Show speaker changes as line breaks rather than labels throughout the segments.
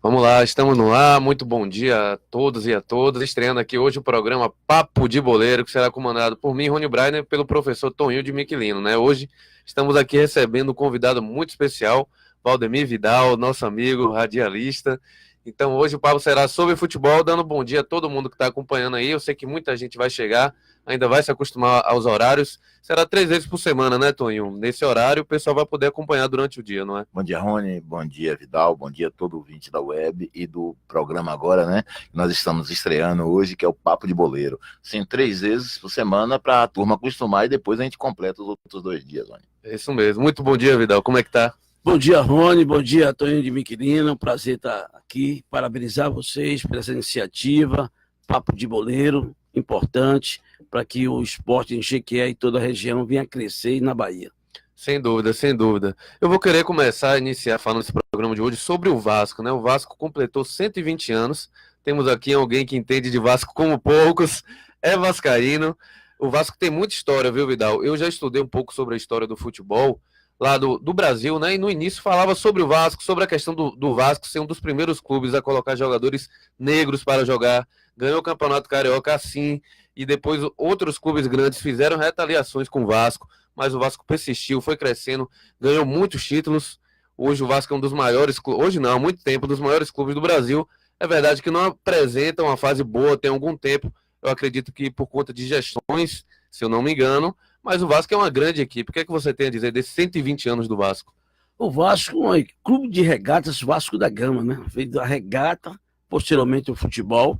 Vamos lá, estamos no ar. Muito bom dia a todos e a todas. Estreando aqui hoje o programa Papo de Boleiro, que será comandado por mim, Rony Brainer, e pelo professor Toninho de Miquelino, né? Hoje estamos aqui recebendo um convidado muito especial, Valdemir Vidal, nosso amigo radialista. Então hoje o papo será sobre futebol, dando bom dia a todo mundo que está acompanhando aí. Eu sei que muita gente vai chegar, ainda vai se acostumar aos horários. Será 3 vezes por semana, né, Toninho? Nesse horário o pessoal vai poder acompanhar durante o dia, não é?
Bom dia, Rony. Bom dia, Vidal. Bom dia a todo ouvinte da web e do programa agora, né? Nós estamos estreando hoje, que é o Papo de Boleiro. Sim, 3 vezes por semana para a turma acostumar e depois a gente completa os outros 2 dias, Rony.
É isso mesmo. Muito bom dia, Vidal. Como é que tá?
Bom dia, Rony. Bom dia, Toninho de Miquelino. É um prazer estar aqui. Parabenizar vocês por essa iniciativa. Papo de Boleiro, importante para que o esporte em Jequié e toda a região venha crescer e na Bahia.
Sem dúvida, sem dúvida. Eu vou querer começar a iniciar falando esse programa de hoje sobre o Vasco, né? O Vasco completou 120 anos. Temos aqui alguém que entende de Vasco como poucos, é vascaíno. O Vasco tem muita história, viu, Vidal? Eu já estudei um pouco sobre a história do futebol lá do Brasil, né? E no início falava sobre o Vasco, sobre a questão do Vasco ser um dos primeiros clubes a colocar jogadores negros para jogar. Ganhou o Campeonato Carioca assim, e depois outros clubes grandes fizeram retaliações com o Vasco, mas o Vasco persistiu, foi crescendo, ganhou muitos títulos. Hoje o Vasco é um dos maiores, hoje não, há muito tempo, um dos maiores clubes do Brasil. É verdade que não apresenta uma fase boa tem algum tempo, eu acredito que por conta de gestões, se eu não me engano, mas o Vasco é uma grande equipe. O que é que você tem a dizer desses 120 anos do Vasco?
O Vasco é um clube de regatas Vasco da Gama, né? Veio da regata, posteriormente o futebol,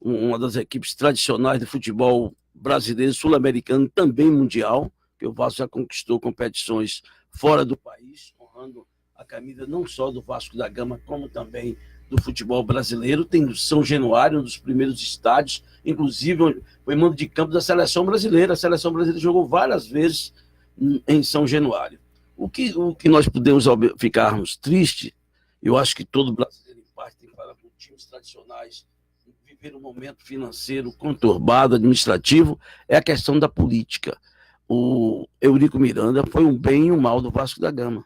uma das equipes tradicionais do futebol brasileiro, sul-americano, também mundial, que o Vasco já conquistou competições fora do país, honrando a camisa não só do Vasco da Gama, como também do futebol brasileiro. Tem o São Januário, um dos primeiros estádios, inclusive foi mando de campo da seleção brasileira. A seleção brasileira jogou várias vezes em São Januário. O que nós podemos ficarmos tristes, eu acho que todo brasileiro, em parte, tem que falar com times tradicionais, viver um momento financeiro conturbado, administrativo, é a questão da política. O Eurico Miranda foi um bem e um mal do Vasco da Gama.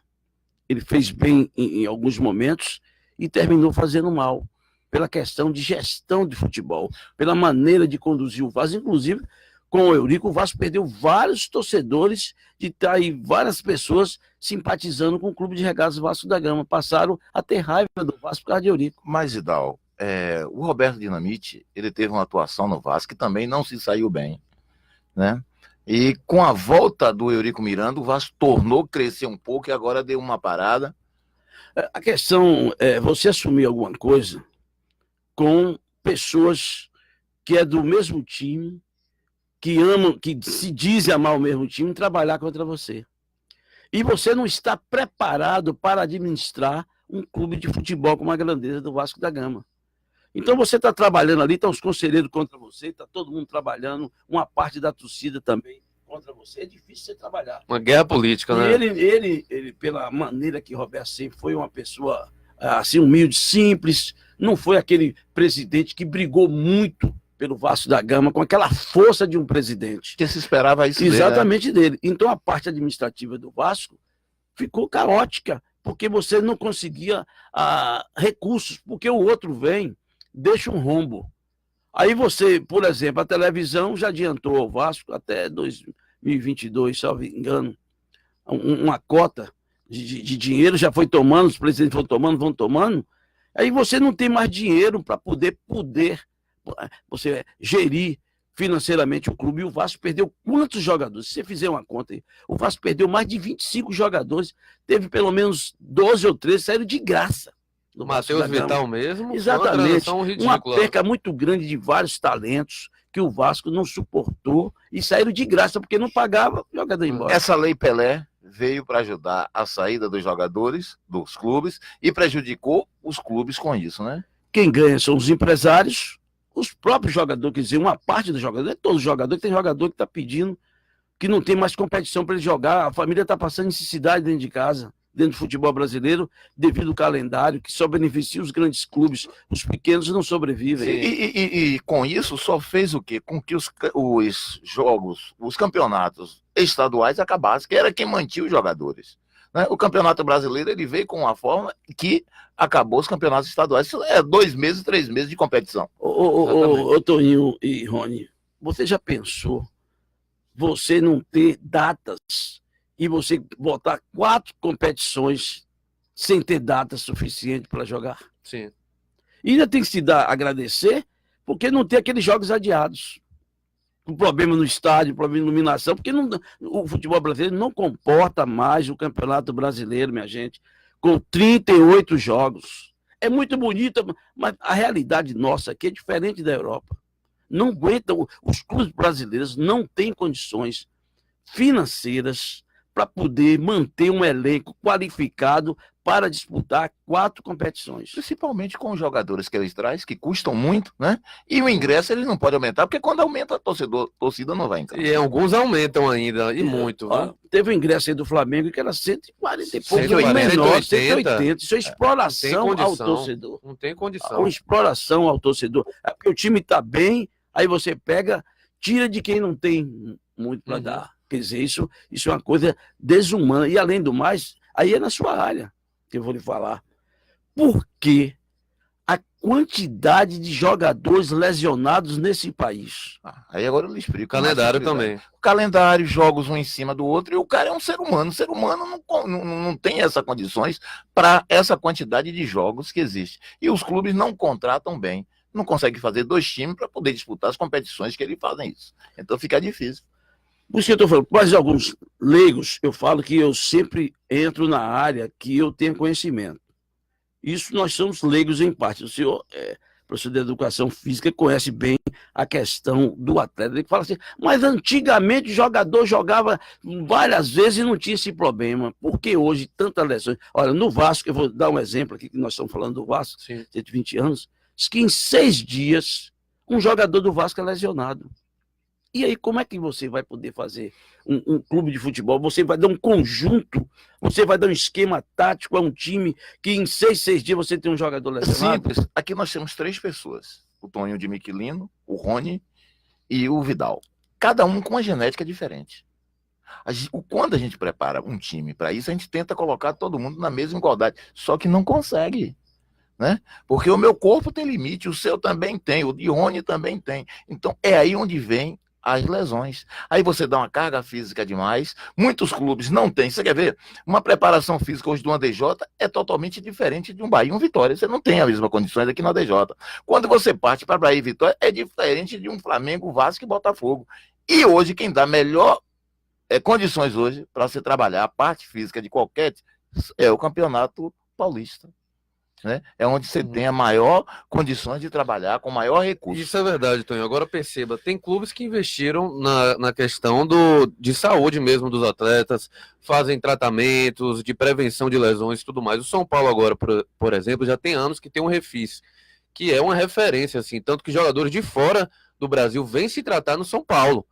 Ele fez bem em alguns momentos e terminou fazendo mal, pela questão de gestão de futebol, pela maneira de conduzir o Vasco. Inclusive, com o Eurico, o Vasco perdeu vários torcedores, de estar aí várias pessoas simpatizando com o clube de regatas Vasco da Gama. Passaram a ter raiva do Vasco por causa de Eurico.
Mas, Vidal, o Roberto Dinamite, ele teve uma atuação no Vasco que também não se saiu bem, né? E com a volta do Eurico Miranda, o Vasco tornou crescer um pouco e agora deu uma parada.
A questão é você assumir alguma coisa com pessoas que é do mesmo time, que amam, que se dizem amar o mesmo time, trabalhar contra você. E você não está preparado para administrar um clube de futebol com a grandeza do Vasco da Gama. Então você está trabalhando ali, estão os conselheiros contra você, está todo mundo trabalhando, uma parte da torcida também contra você. É difícil você trabalhar.
Uma guerra política, né?
Ele, pela maneira que Roberto sempre foi uma pessoa assim, humilde, simples, não foi aquele presidente que brigou muito pelo Vasco da Gama com aquela força de um presidente.
Que se esperava isso
exatamente dele. Então a parte administrativa do Vasco ficou caótica, porque você não conseguia recursos, porque o outro vem, deixa um rombo. Aí você, por exemplo, a televisão já adiantou ao Vasco até 2022, se não me engano, uma cota de dinheiro, já foi tomando, os presidentes vão tomando, aí você não tem mais dinheiro para poder você gerir financeiramente o clube. E o Vasco perdeu quantos jogadores? Se você fizer uma conta aí, o Vasco perdeu mais de 25 jogadores, teve pelo menos 12 ou 13 saíram de graça.
Do Matheus Vital mesmo.
Exatamente. Uma perca muito grande de vários talentos que o Vasco não suportou e saíram de graça porque não pagava o jogador embora.
Essa lei Pelé veio para ajudar a saída dos jogadores, dos clubes, e prejudicou os clubes com isso, né?
Quem ganha são os empresários, os próprios jogadores, quer dizer, uma parte dos jogadores, não é todo jogador, tem jogador que está pedindo que não tem mais competição para ele jogar, a família está passando necessidade dentro de casa, dentro do futebol brasileiro, devido ao calendário, que só beneficia os grandes clubes, os pequenos não sobrevivem.
E com isso só fez o quê? Com que os jogos, os campeonatos estaduais acabassem, que era quem mantinha os jogadores. né? O Campeonato Brasileiro ele veio com uma forma que acabou os campeonatos estaduais. Isso é 2 meses, 3 meses de competição.
Ô, Toninho e Rony, você já pensou você não ter datas e você botar 4 competições sem ter data suficiente para jogar?
Sim.
E ainda tem que se agradecer porque não tem aqueles jogos adiados. Um problema no estádio, problema de iluminação, porque o futebol brasileiro não comporta mais o Campeonato Brasileiro, minha gente, com 38 jogos. É muito bonito, mas a realidade nossa aqui é diferente da Europa. Não aguentam, os clubes brasileiros não têm condições financeiras para poder manter um elenco qualificado para disputar 4 competições.
Principalmente com os jogadores que eles trazem, que custam muito, né? E o ingresso eles não podem aumentar, porque quando aumenta a torcida não vai entrar.
E alguns aumentam ainda, e muito.
Ó, teve o ingresso aí do Flamengo que era 140 e pouco,
140,
menor,
180.
180. Isso é exploração ao torcedor.
Não tem condição.
Uma exploração ao torcedor. É porque o time está bem, aí você pega, tira de quem não tem muito para dar. Quer dizer, isso é uma coisa desumana. E além do mais, aí é na sua área que eu vou lhe falar. Por que a quantidade de jogadores lesionados nesse país?
Aí agora eu lhe explico.
Calendário também.
O calendário, jogos um em cima do outro, e o cara é um ser humano. O ser humano não tem essas condições para essa quantidade de jogos que existe. E os clubes não contratam bem. Não conseguem fazer 2 times para poder disputar as competições que eles fazem isso. Então fica difícil.
Por isso que eu estou falando, quase alguns leigos, eu falo que eu sempre entro na área que eu tenho conhecimento. Isso nós somos leigos em parte. O senhor, professor de educação física, conhece bem a questão do atleta. Ele fala assim, mas antigamente o jogador jogava várias vezes e não tinha esse problema. Por que hoje tantas lesões? Olha, no Vasco, eu vou dar um exemplo aqui, que nós estamos falando do Vasco, 120 anos, diz que em 6 dias um jogador do Vasco é lesionado. E aí, como é que você vai poder fazer um clube de futebol? Você vai dar um conjunto, você vai dar um esquema tático a um time que em 6 dias você tem um jogador lesionado?
Simples. Aqui nós temos 3 pessoas. O Toninho de Miquelino, o Rony e o Vidal. Cada um com uma genética diferente. Quando a gente prepara um time para isso, a gente tenta colocar todo mundo na mesma igualdade. Só que não consegue. Né? Porque o meu corpo tem limite, o seu também tem, o de Rony também tem. Então é aí onde vem as lesões. Aí você dá uma carga física demais, muitos clubes não têm. Você quer ver? Uma preparação física hoje do ADJ é totalmente diferente de um Bahia e um Vitória. Você não tem as mesmas condições aqui no ADJ. Quando você parte para Bahia e Vitória, é diferente de um Flamengo, Vasco e Botafogo. E hoje, quem dá melhor condições hoje para você trabalhar a parte física de qualquer é o Campeonato Paulista. Né? É onde você tem a maior condições de trabalhar com maior recurso.
Isso é verdade, Tonho. Agora perceba, tem clubes que investiram na questão de saúde mesmo dos atletas, fazem tratamentos de prevenção de lesões e tudo mais. O São Paulo agora, por exemplo, já tem anos que tem um Refis, que é uma referência, assim, tanto que jogadores de fora do Brasil vêm se tratar no São Paulo.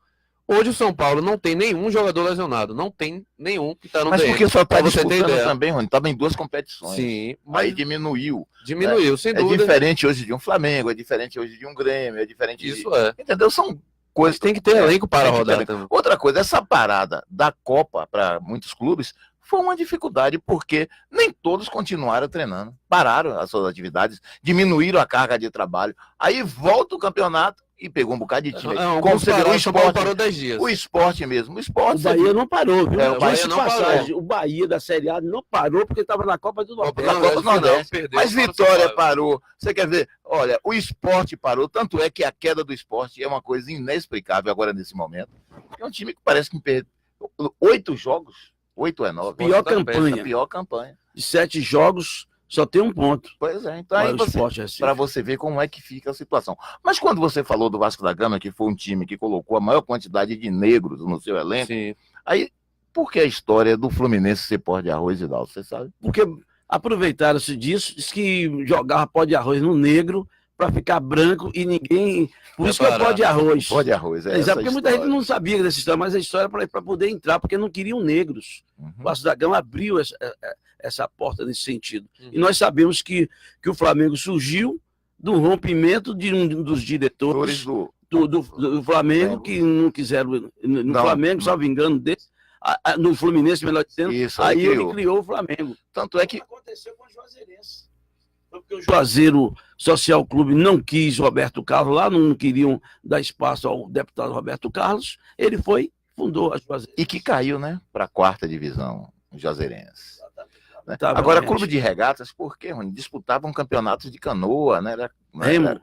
Hoje o São Paulo não tem nenhum jogador lesionado, não tem nenhum que está no
Mas
DM.
porque só está
disputando
também, Rony, estava em 2 competições.
Sim,
Aí diminuiu.
Diminuiu, sem dúvida.
É diferente hoje de um Flamengo, é diferente hoje de um Grêmio, é diferente
Isso
de...
é.
Entendeu? São coisas...
Tem que ter elenco para rodar também.
Outra coisa, essa parada da Copa para muitos clubes foi uma dificuldade, porque nem todos continuaram treinando. Pararam as suas atividades, diminuíram a carga de trabalho. Aí volta o campeonato e pegou um bocado de time.
Como você viu, o Esporte parou 10 dias.
O Esporte mesmo. O
Bahia não parou, viu?
O Bahia
não parou. O Bahia da Série A não parou porque estava na Copa do Nordeste.
Na Copa do Nordeste. Mas Vitória parou. Você quer ver? Olha, o Esporte parou. Tanto é que a queda do Esporte é uma coisa inexplicável agora nesse momento. É um time que parece que perdeu 8 jogos. 8 é 9. Pior campanha.
De 7 jogos, só tem 1 ponto.
Pois é. Então aí para você ver como é que fica a situação. Mas quando você falou do Vasco da Gama, que foi um time que colocou a maior quantidade de negros no seu elenco,
sim.
Aí por que a história do Fluminense ser pó de arroz e tal? Você sabe?
Porque aproveitaram-se disso, diz que jogava pó de arroz no negro para ficar branco e ninguém... Por isso que é pó de arroz.
Pó de arroz, é
exato, porque muita gente não sabia dessa história, mas a história é para poder entrar, porque não queriam negros. O Vasco da Gama abriu essa porta nesse sentido. E nós sabemos que o Flamengo surgiu do rompimento de um dos diretores do Flamengo, que não quiseram... No Flamengo, salvo engano, desse. no Fluminense, melhor dizendo,
Isso,
aí ele
criou.
criou o Flamengo.
Tanto é que
Aconteceu com o Juazeirense. Foi porque o Juazeiro Social Clube não quis Roberto Carlos lá, não queriam dar espaço ao deputado Roberto Carlos, ele fundou a Juazeirense.
e que caiu, né, para a 4ª divisão, o Juazeirense. Né?
Tá,
Agora,
gente.
clube de regatas, por quê, Rony? Disputavam campeonatos de canoa, né?
Remo.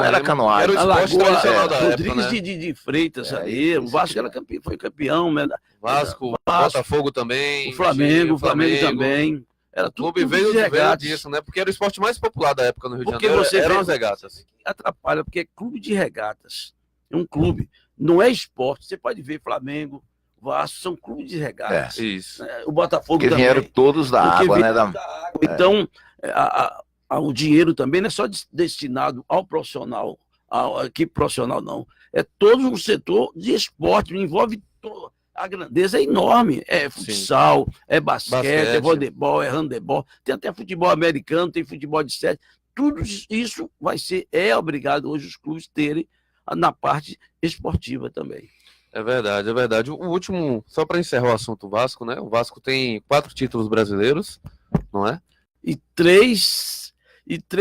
Era canoagem.
Era o esporte tradicional da época,
Rodrigues
né?
de Freitas ali,
isso
o Vasco
que-
era campeão, foi campeão, né?
Vasco, Botafogo também.
O Flamengo
Flamengo
também. Era
O
tudo,
clube
tudo
veio,
de
veio
regatas.
disso, né? Porque era o esporte mais popular da época no Rio de
Porque
Janeiro.
você
eram
vê-
as regatas.
Atrapalha, porque é clube de regatas. É um clube, não é esporte. Você pode ver Flamengo, Vasco, são clubes de regatas.
Isso.
O Botafogo
Porque
também.
vieram todos da
Porque
água, né?
vieram da água. Então, o dinheiro também não é só destinado ao profissional, à equipe profissional, não. É todo um setor de esporte, envolve a grandeza é enorme. É futsal, é basquete, é voleibol, é handebol, tem até futebol americano, tem futebol de 7. Tudo isso é obrigado hoje os clubes terem na parte esportiva também.
É verdade, é verdade. O último, só para encerrar o assunto Vasco, né? O Vasco tem 4 títulos brasileiros, não é?
E 3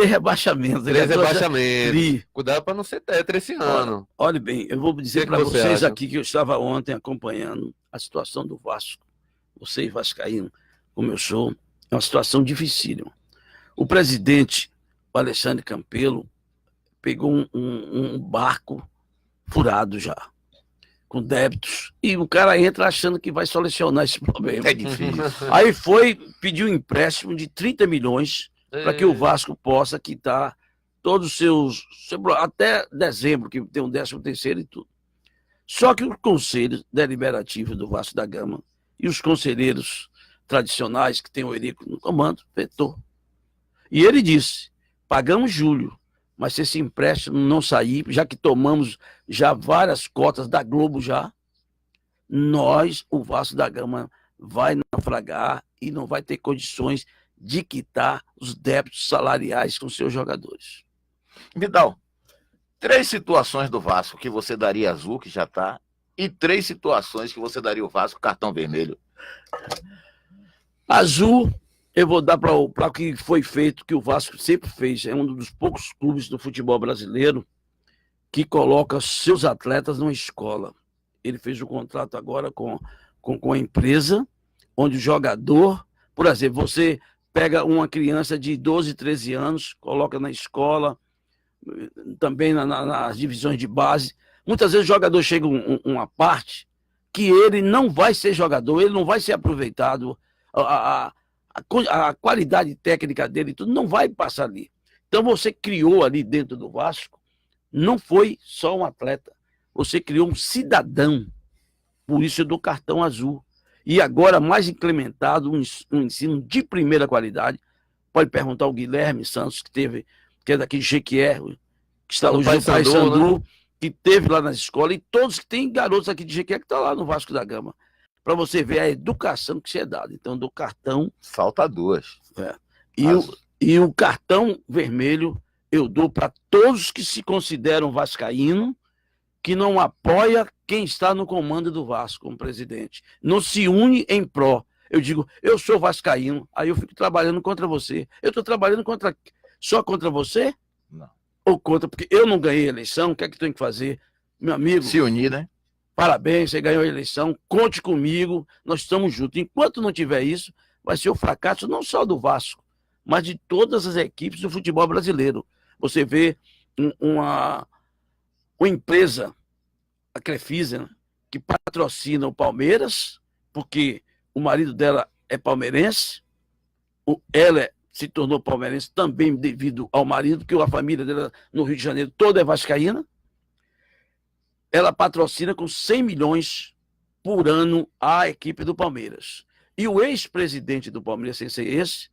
rebaixamentos.
3 rebaixamentos.
Vi.
Cuidado para não ser tetra esse ano.
Olha bem, eu vou dizer
que
para
você
vocês
acha?
aqui que eu estava ontem acompanhando a situação do Vasco. Vocês vascaínos, como eu sou, é uma situação dificílima. O presidente, o Alexandre Campelo, pegou um barco furado já, com débitos, e o cara entra achando que vai solucionar esse problema.
É difícil.
Aí pediu um empréstimo de 30 milhões para que o Vasco possa quitar todos os seus, até dezembro, que tem um 13º e tudo. Só que o Conselho Deliberativo do Vasco da Gama e os conselheiros tradicionais, que tem o Eurico no comando, vetou. E ele disse, pagamos julho, mas se esse empréstimo não sair, já que tomamos já várias cotas da Globo já, o Vasco da Gama, vai naufragar e não vai ter condições de quitar os débitos salariais com seus jogadores.
Vidal, 3 situações do Vasco que você daria azul, que já tá, e 3 situações que você daria o Vasco cartão vermelho.
Azul, eu vou dar para o que foi feito, que o Vasco sempre fez. É um dos poucos clubes do futebol brasileiro que coloca seus atletas numa escola. Ele fez um contrato agora com a empresa, onde o jogador, por exemplo, você pega uma criança de 12, 13 anos, coloca na escola, também nas divisões de base. Muitas vezes o jogador chega uma parte que ele não vai ser jogador, ele não vai ser aproveitado, a qualidade técnica dele tudo não vai passar ali. Então você criou ali dentro do Vasco, não foi só um atleta, você criou um cidadão, por isso eu dou cartão azul. E agora mais implementado, um ensino de primeira qualidade. Pode perguntar ao Guilherme Santos, que é daqui de Jequié, que está hoje no Paysandu, né? Que teve lá nas escolas, e todos que têm garotos aqui de Jequié que estão lá no Vasco da Gama. Para você ver a educação que se é dada. Então, do cartão.
Falta 2.
E o cartão vermelho eu dou para todos que se consideram vascaíno, que não apoia quem está no comando do Vasco como presidente. Não se une em pró. Eu digo, eu sou vascaíno, aí eu fico trabalhando contra você. Eu estou trabalhando só contra você?
Não.
Ou contra, porque eu não ganhei a eleição, o que é que tem que fazer? Meu amigo,
Se unir, né?
parabéns, você ganhou a eleição, conte comigo, nós estamos juntos. Enquanto não tiver isso, vai ser o fracasso não só do Vasco, mas de todas as equipes do futebol brasileiro. Você vê uma empresa, a Crefisa, que patrocina o Palmeiras, porque o marido dela é palmeirense, ela se tornou palmeirense também devido ao marido, porque a família dela no Rio de Janeiro toda é vascaína. Ela patrocina com 100 milhões por ano a equipe do Palmeiras. E o ex-presidente do Palmeiras, sem ser esse,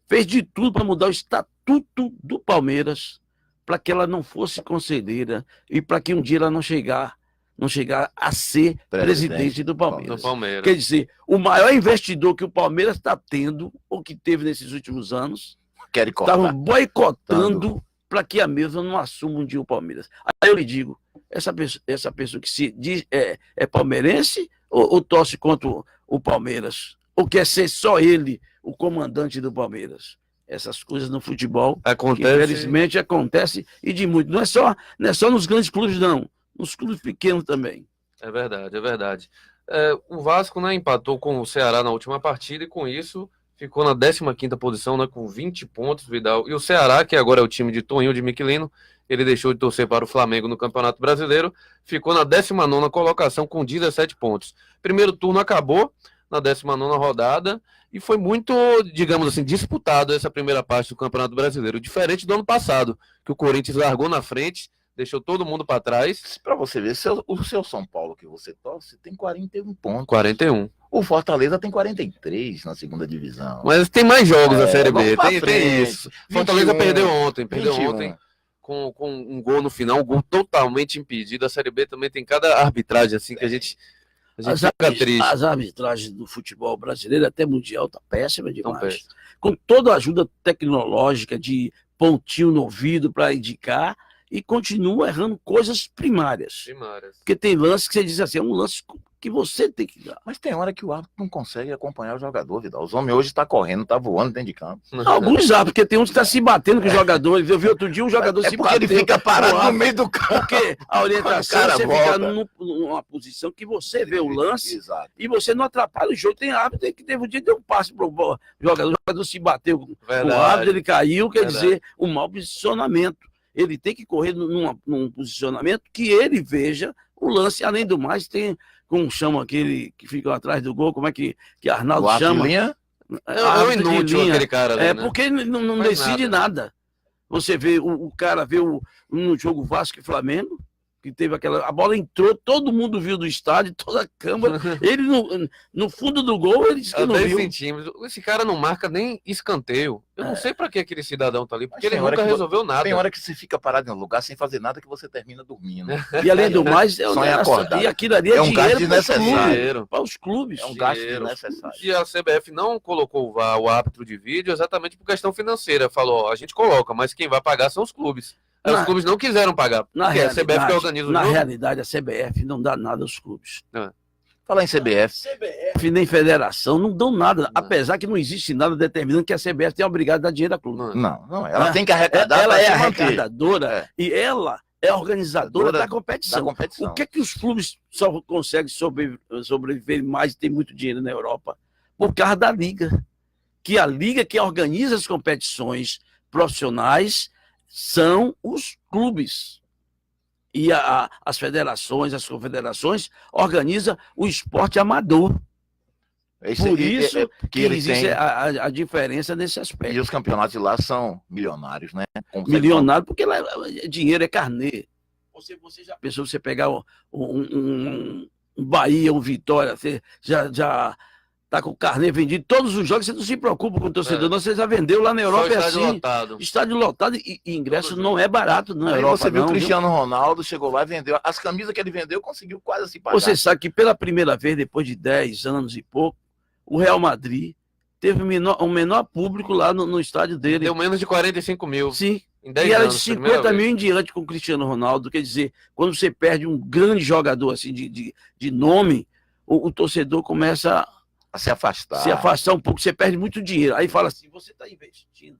fez de tudo para mudar o estatuto do Palmeiras para que ela não fosse conselheira e para que um dia ela não chegar a ser presidente do Palmeiras. Quer dizer, o maior investidor que o Palmeiras está tendo, ou que teve nesses últimos anos, estavam boicotando para que a mesma não assuma um dia o Palmeiras. Aí eu lhe digo, essa pessoa que se diz é palmeirense ou torce contra o Palmeiras? Ou quer ser só ele o comandante do Palmeiras? Essas coisas no futebol, infelizmente, acontece e de muito. Não é só nos grandes clubes, não. Nos clubes pequenos também.
É verdade, é verdade. O Vasco, né, empatou com o Ceará na última partida e com isso ficou na 15ª posição, né, com 20 pontos, Vidal. E o Ceará, que agora é o time de Toninho de Miquelino, ele deixou de torcer para o Flamengo no Campeonato Brasileiro, ficou na 19ª colocação com 17 pontos. Primeiro turno acabou na 19ª rodada e foi muito, digamos assim, disputado essa primeira parte do Campeonato Brasileiro, diferente do ano passado, que o Corinthians largou na frente, deixou todo mundo para trás.
Para você ver, o seu São Paulo que você torce tem 41 pontos.
41.
O Fortaleza tem 43 na segunda divisão.
Mas tem mais jogos da Série B, tem isso.
21,
Fortaleza perdeu ontem,
21.
Com um gol no final, um gol totalmente impedido. A Série B também tem cada arbitragem assim que a gente fica triste.
As arbitragens do futebol brasileiro, até mundial, tá péssima demais. Com toda a ajuda tecnológica de pontinho no ouvido para indicar, e continua errando coisas primárias. Porque tem lance que você diz assim, é um lance que você tem que dar.
Mas tem hora que o árbitro não consegue acompanhar o jogador, Vidal. Os homens hoje estão correndo, estão voando dentro de campo.
Alguns árbitros, porque tem uns que estão se batendo com os jogadores. Eu vi outro dia um jogador se batendo.
Porque ele fica parado no meio do campo.
Porque a orientação é você ficar numa posição que você vê o lance.
Exato.
E você não atrapalha o jogo. Tem árbitro que teve um dia deu um passe pro jogador. O jogador se bateu com o árbitro, ele caiu, quer dizer, um mau posicionamento. Ele tem que correr num posicionamento que ele veja o lance. Além do mais, tem, como chama aquele que fica atrás do gol, como é que Arnaldo chama?
É inútil aquele cara ali, né?
Porque ele não decide nada. Você vê, o cara vê no jogo Vasco e Flamengo, que teve a bola entrou, todo mundo viu do estádio, toda a câmera, ele no fundo do gol, ele disse que não viu.
Centímetros. Esse cara não marca nem escanteio. Eu não sei pra que aquele cidadão tá ali, porque ele nunca resolveu nada.
Tem hora que você fica parado em um lugar sem fazer nada que você termina dormindo.
E além do mais,
e
aquilo ali é
um gasto desnecessário
para os clubes.
É um gasto desnecessário.
E a CBF não colocou o árbitro de vídeo exatamente por questão financeira. Falou, a gente coloca, mas quem vai pagar são os clubes. Os clubes não quiseram pagar. Porque a CBF que organiza o jogo.
Na realidade, a CBF não dá nada aos clubes.
Falar em CBF.
CBF nem federação não dão nada. Apesar que não existe nada determinando que a CBF tem obrigado a dar dinheiro a clube.
Não. Ela tem que arrecadar.
Ela é arrecadadora e ela é a organizadora da competição. O que os clubes só conseguem sobreviver mais e ter muito dinheiro na Europa? Por causa da Liga. Que a Liga que organiza as competições profissionais são os clubes. E as federações, as confederações organizam o esporte amador. Por isso que existe a diferença nesse aspecto.
E os campeonatos de lá são milionários, né?
Milionário, porque lá dinheiro é carnê. Você já pensou, você pegar um Bahia, um Vitória, você já tá com o carnê vendido, todos os jogos, você não se preocupa com o torcedor, não, você já vendeu lá na Europa, estádio lotado, e ingresso não é barato na Europa.
Você viu o Cristiano Ronaldo, chegou lá e vendeu, as camisas que ele vendeu, conseguiu quase se pagar.
Você sabe que pela primeira vez, depois de 10 anos e pouco, o Real Madrid teve um menor público lá no estádio dele.
Deu menos de 45 mil.
Sim. E era de 50 mil em diante com o Cristiano Ronaldo. Quer dizer, quando você perde um grande jogador assim de nome, o torcedor começa
a se afastar.
Se afastar um pouco, você perde muito dinheiro. Aí fala assim, você está investindo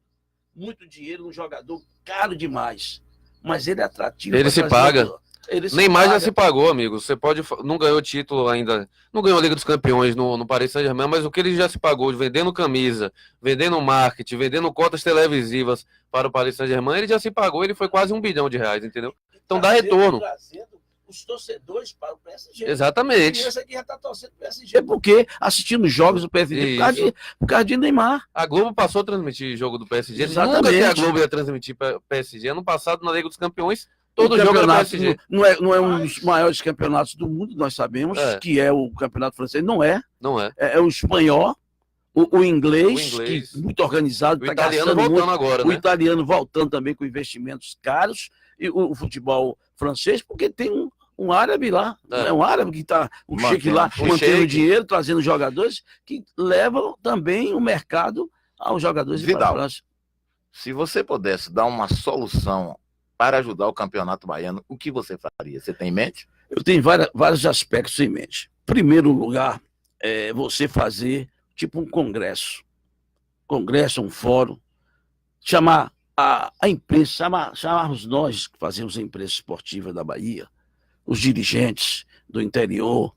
muito dinheiro num jogador caro demais, mas ele é atrativo.
Ele se paga. Neymar já se pagou, amigo. Você não ganhou título ainda, não ganhou a Liga dos Campeões no Paris Saint-Germain, mas o que ele já se pagou vendendo camisa, vendendo marketing, vendendo cotas televisivas para o Paris Saint-Germain, ele já se pagou, ele foi quase R$1 bilhão, entendeu? Então dá retorno.
Os torcedores para o PSG.
Exatamente.
Essa aqui já está torcendo o PSG, porque assistindo jogos do PSG por causa de Neymar.
A Globo passou a transmitir jogo do PSG.
Exatamente.
Nunca que a Globo ia transmitir para o PSG. Ano passado, na Liga dos Campeões, todo jogo era PSG.
Não é um dos maiores campeonatos do mundo, nós sabemos que é o campeonato francês. Não é.
Não é.
É o espanhol, o inglês, que muito organizado.
O italiano voltando muito, agora,
né? O italiano voltando também com investimentos caros. E o futebol francês, porque tem um árabe lá, um árabe que está, o Sheik lá, mantendo dinheiro, trazendo jogadores que levam também o mercado aos jogadores de França.
Se você pudesse dar uma solução para ajudar o Campeonato Baiano, o que você faria? Você tem em mente?
Eu tenho vários aspectos em mente. primeiro lugar, é você fazer tipo um congresso, um fórum, chamar a imprensa, chamarmos nós que fazemos a imprensa esportiva da Bahia, os dirigentes do interior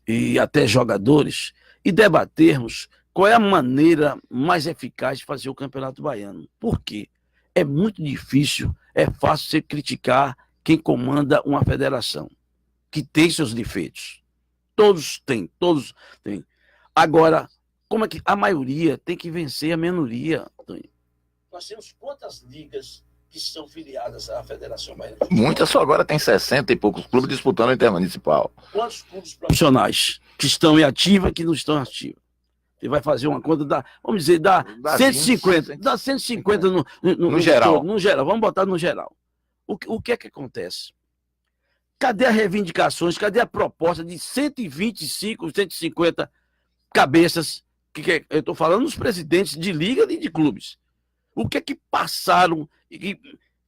e até jogadores, e debatermos qual é a maneira mais eficaz de fazer o Campeonato Baiano. Por quê? É muito difícil, é fácil você criticar quem comanda uma federação, que tem seus defeitos. Todos têm. Agora, como é que a maioria tem que vencer a minoria, Antônio? Nós temos quantas ligas que são filiadas à Federação Baiana de Futebol?
Muitas só agora tem 60 e poucos clubes disputando o intermunicipal.
Quantos clubes profissionais que estão em ativa e que não estão em ativa? Você vai fazer uma conta, vamos dizer, dá 150. Dá 150 no
geral.
No geral, vamos botar no geral. O que é que acontece? Cadê as reivindicações? Cadê a proposta de 125, 150 cabeças? Eu estou falando dos presidentes de liga e de clubes. O que é que passaram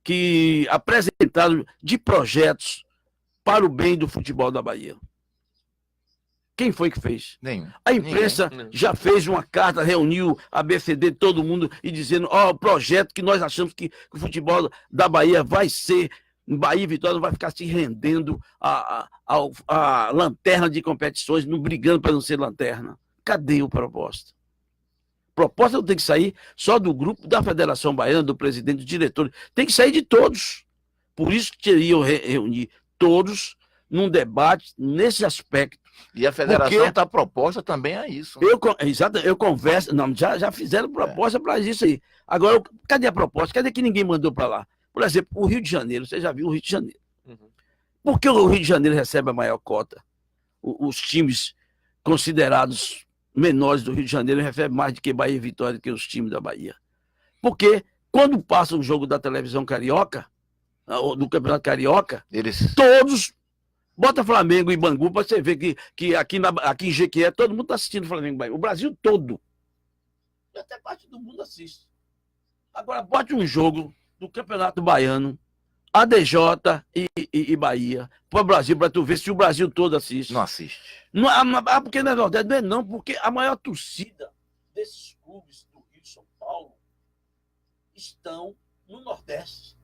que apresentaram de projetos para o bem do futebol da Bahia? Quem foi que fez?
Nenhum.
A imprensa já fez uma carta, reuniu a BCD, todo mundo, e dizendo, o projeto que nós achamos que o futebol da Bahia vai ser, Bahia e Vitória não vai ficar se rendendo a lanterna de competições, não brigando para não ser lanterna. Cadê a proposta? Proposta não tem que sair só do grupo da Federação Baiana, do presidente, do diretor, tem que sair de todos. Por isso que teriam reunir todos num debate nesse aspecto.
E a federação está proposta também a isso.
Eu converso, não, já fizeram proposta para isso aí. Agora, cadê a proposta? Cadê que ninguém mandou para lá? Por exemplo, o Rio de Janeiro, você já viu o Rio de Janeiro. Uhum. Por que o Rio de Janeiro recebe a maior cota? Os times considerados menores do Rio de Janeiro recebem mais do que Bahia e Vitória, do que os times da Bahia. Porque quando passa um jogo da televisão carioca, ou do Campeonato Carioca, todos... Bota Flamengo e Bangu para você ver que aqui em Jequié todo mundo está assistindo Flamengo e Bahia. O Brasil todo. E até parte do mundo assiste. Agora, bote um jogo do Campeonato Baiano, ADJ e Bahia, para o Brasil, para tu ver se o Brasil todo assiste.
Não assiste.
Não, porque na verdade não, porque a maior torcida desses clubes do Rio de São Paulo estão no Nordeste.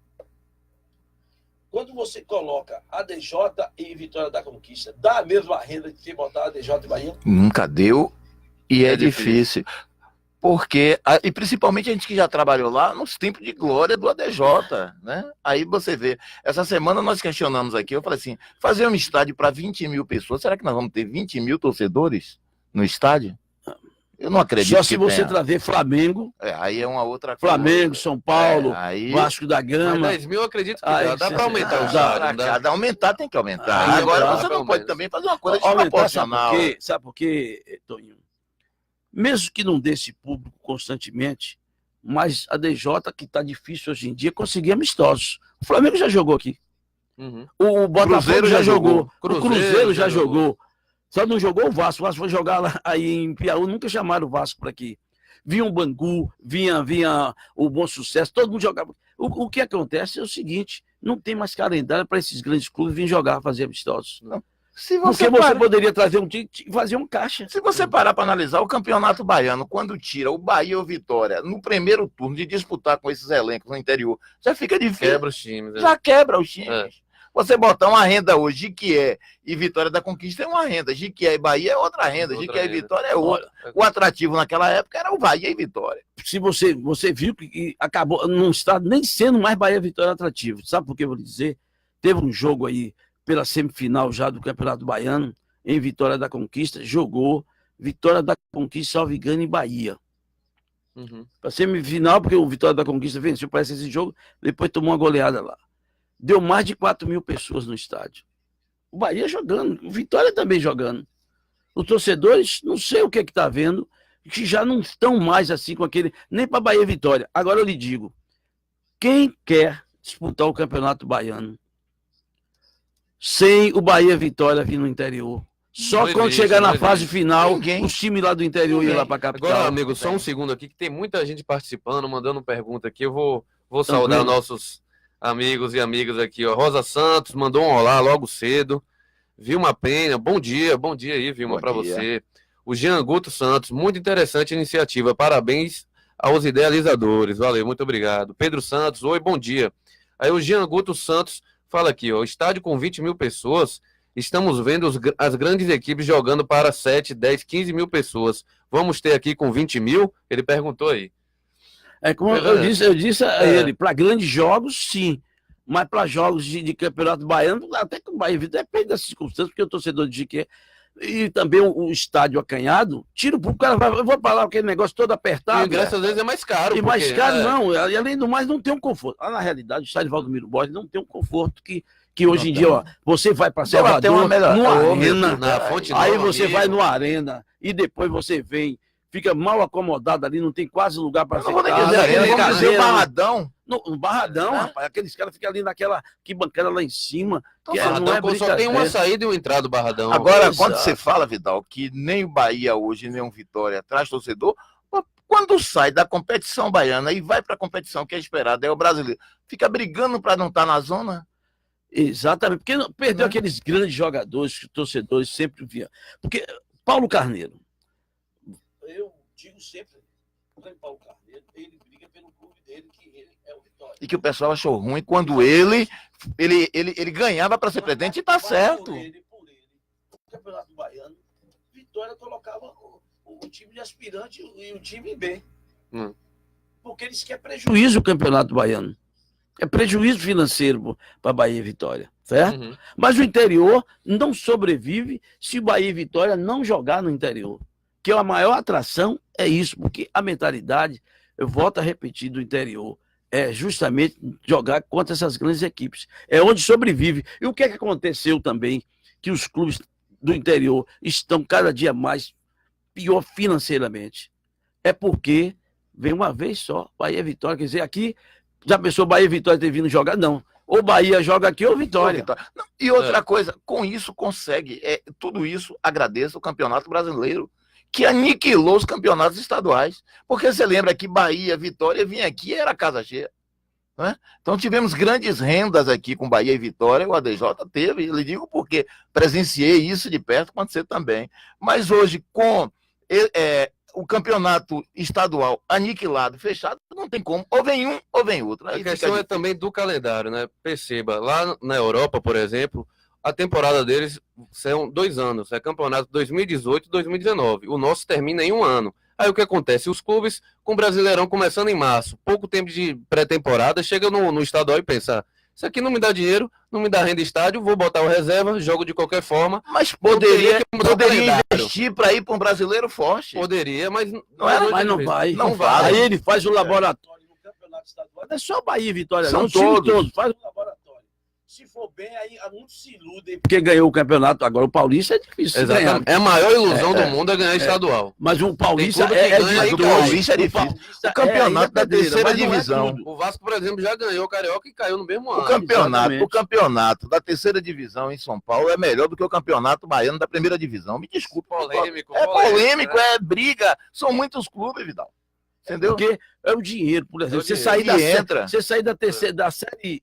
Quando você coloca ADJ e Vitória da Conquista, dá a mesma renda que botar ADJ e Bahia?
Nunca deu e é difícil. Porque, e principalmente a gente que já trabalhou lá nos tempos de glória do ADJ, né? Aí você vê, essa semana nós questionamos aqui, eu falei assim, fazer um estádio para 20 mil pessoas, será que nós vamos ter 20 mil torcedores no estádio? Eu não acredito.
Só se você trazer Flamengo.
Aí é uma outra coisa.
Flamengo, São Paulo, Vasco da Gama.
Mas 10 mil eu acredito que dá para aumentar o estádio.
Aumentar tem que aumentar. Agora você não pode também fazer uma coisa desproporcional.
Sabe por quê, Toninho? Mesmo que não dê esse público constantemente, mas a DJ, que está difícil hoje em dia, conseguir amistosos. O Flamengo já jogou aqui. Uhum. O Botafogo já jogou. O Cruzeiro já jogou. Só não jogou o Vasco. O Vasco foi jogar lá aí em Piauí, nunca chamaram o Vasco para aqui. Vinha o Bangu, vinha o Bom Sucesso, todo mundo jogava. O que acontece é o seguinte, não tem mais calendário para esses grandes clubes virem jogar, fazer amistosos. Não. Porque você poderia trazer um time e fazer um caixa.
Se você parar para analisar o Campeonato Baiano, quando tira o Bahia ou Vitória no primeiro turno de disputar com esses elencos no interior, já fica difícil.
Quebra os times.
Já quebra os times. Você botar uma renda hoje, Jequié e Vitória da Conquista é uma renda, Jequié e Bahia é outra renda, Jequié e Vitória é outra. O atrativo naquela época era o Bahia e Vitória.
Se você viu que acabou, não está nem sendo mais Bahia e Vitória atrativo. Sabe por que eu vou lhe dizer? Teve um jogo aí pela semifinal já do Campeonato Baiano, em Vitória da Conquista, jogou Vitória da Conquista, salvo engano, em Bahia. Uhum. Para semifinal, porque o Vitória da Conquista venceu, parece esse jogo, depois tomou uma goleada lá. Deu mais de 4 mil pessoas no estádio. O Bahia jogando, o Vitória também jogando. Os torcedores, não sei o que está vendo, que já não estão mais assim com aquele, nem para Bahia e Vitória. Agora eu lhe digo, quem quer disputar o Campeonato Baiano sem o Bahia e Vitória vir no interior? Só não quando existe, chegar na fase final, os times lá do interior iam lá para a capital.
Agora, amigo, só um segundo aqui, que tem muita gente participando, mandando pergunta aqui. Eu vou saudar nossos amigos e amigas aqui, ó. Rosa Santos mandou um olá logo cedo. Vilma Penha, bom dia aí, Vilma,
Bom
para
dia.
você. O Jean Guto Santos, muito interessante a iniciativa, parabéns aos idealizadores, valeu, muito obrigado. Pedro Santos, oi, bom dia. Aí o Jean Guto Santos fala aqui, ó, estádio com 20 mil pessoas, estamos vendo as grandes equipes jogando para 7, 10, 15 mil pessoas. Vamos ter aqui com 20 mil? Ele perguntou aí.
Como eu disse a ele, para grandes jogos, sim. Mas para jogos de campeonato baiano, até que o Bahia Vitória depende das circunstâncias, porque o torcedor diz que é. E também o estádio acanhado, tira o cara vai, eu vou falar aquele negócio todo apertado.
E o ingresso às vezes é mais caro.
E mais caro não, e além do mais, não tem um conforto. Na realidade, o estádio Valdomiro Borges não tem um conforto que hoje em dia, ó, você vai para Salvador, no Arena,
na Fonte
aí
Nova,
você vai no Arena, e depois você vem, fica mal acomodado ali, não tem quase lugar para
Não vou nem
sentar.
dizer, vamos dizer o Barradão.
No Barradão, rapaz, aqueles caras ficam ali naquela bancada lá em cima.
Que Barradão, só tem uma saída e uma entrada do Barradão.
Agora, quando você fala, Vidal, que nem o Bahia hoje, nem o Vitória traz torcedor, quando sai da competição baiana e vai para a competição que é esperada, é o brasileiro, fica brigando para não estar na zona?
Exatamente, porque perdeu aqueles grandes jogadores que os torcedores sempre viam. Porque Paulo Carneiro, eu digo sempre, o Paulo Carneiro, ele briga pelo clube dele, que ele é o Vitória.
E que o pessoal achou ruim quando ele ganhava para ser presidente e tá certo.
Por ele. O Campeonato Baiano, Vitória colocava o time de aspirante e o time B. Porque eles querem prejuízo o Campeonato Baiano. É prejuízo financeiro para Bahia e Vitória, certo? Mas o interior não sobrevive se o Bahia e Vitória não jogar no interior. Que a maior atração é isso, porque a mentalidade, eu volto a repetir, do interior, é justamente jogar contra essas grandes equipes. É onde sobrevive. E o que é que aconteceu também? Que os clubes do interior estão cada dia mais pior financeiramente. É porque vem uma vez só, Bahia e Vitória. Quer dizer, aqui, já pensou Bahia e Vitória ter vindo jogar? Não. Ou Bahia joga aqui ou Vitória.
Não, e outra coisa, com isso consegue, tudo isso agradeço o Campeonato Brasileiro, que aniquilou os campeonatos estaduais. Porque você lembra que Bahia, Vitória, vinha aqui e era casa cheia. Né? Então tivemos grandes rendas aqui com Bahia e Vitória, o ADJ teve, eu lhe digo porque presenciei isso de perto, acontecer também. Mas hoje, com o campeonato estadual aniquilado, fechado, não tem como, ou vem um ou vem outro.
A questão é também do calendário, né? Perceba, lá na Europa, por exemplo, a temporada deles são 2 anos, é campeonato 2018 e 2019. O nosso termina em 1 ano. Aí o que acontece? Os clubes com o Brasileirão começando em março, pouco tempo de pré-temporada, chega no estadual e pensa, isso aqui não me dá dinheiro, não me dá renda de estádio, vou botar o reserva, jogo de qualquer forma.
Mas poderia investir para ir para um brasileiro forte.
Poderia, mas
não vai.
Não vai.
Aí ele faz o laboratório no campeonato estadual. Não é só Bahia e Vitória,
são
não.
todos.
Faz o laboratório. Se for bem, aí muitos se iludem. Porque ganhou o campeonato. Agora o Paulista é difícil.
Exatamente. É a maior ilusão do mundo é ganhar estadual.
Mas o Paulista
mas o Paulista é difícil. O campeonato da terceira divisão.
O Vasco, por exemplo, já ganhou o Carioca e caiu no mesmo ano.
O campeonato da terceira divisão em São Paulo é melhor do que o campeonato baiano da primeira divisão. Me desculpe.
Polêmico.
É polêmico, é briga. São muitos clubes, Vidal. Entendeu?
Porque é o dinheiro, por exemplo. Você sair da terceira, da série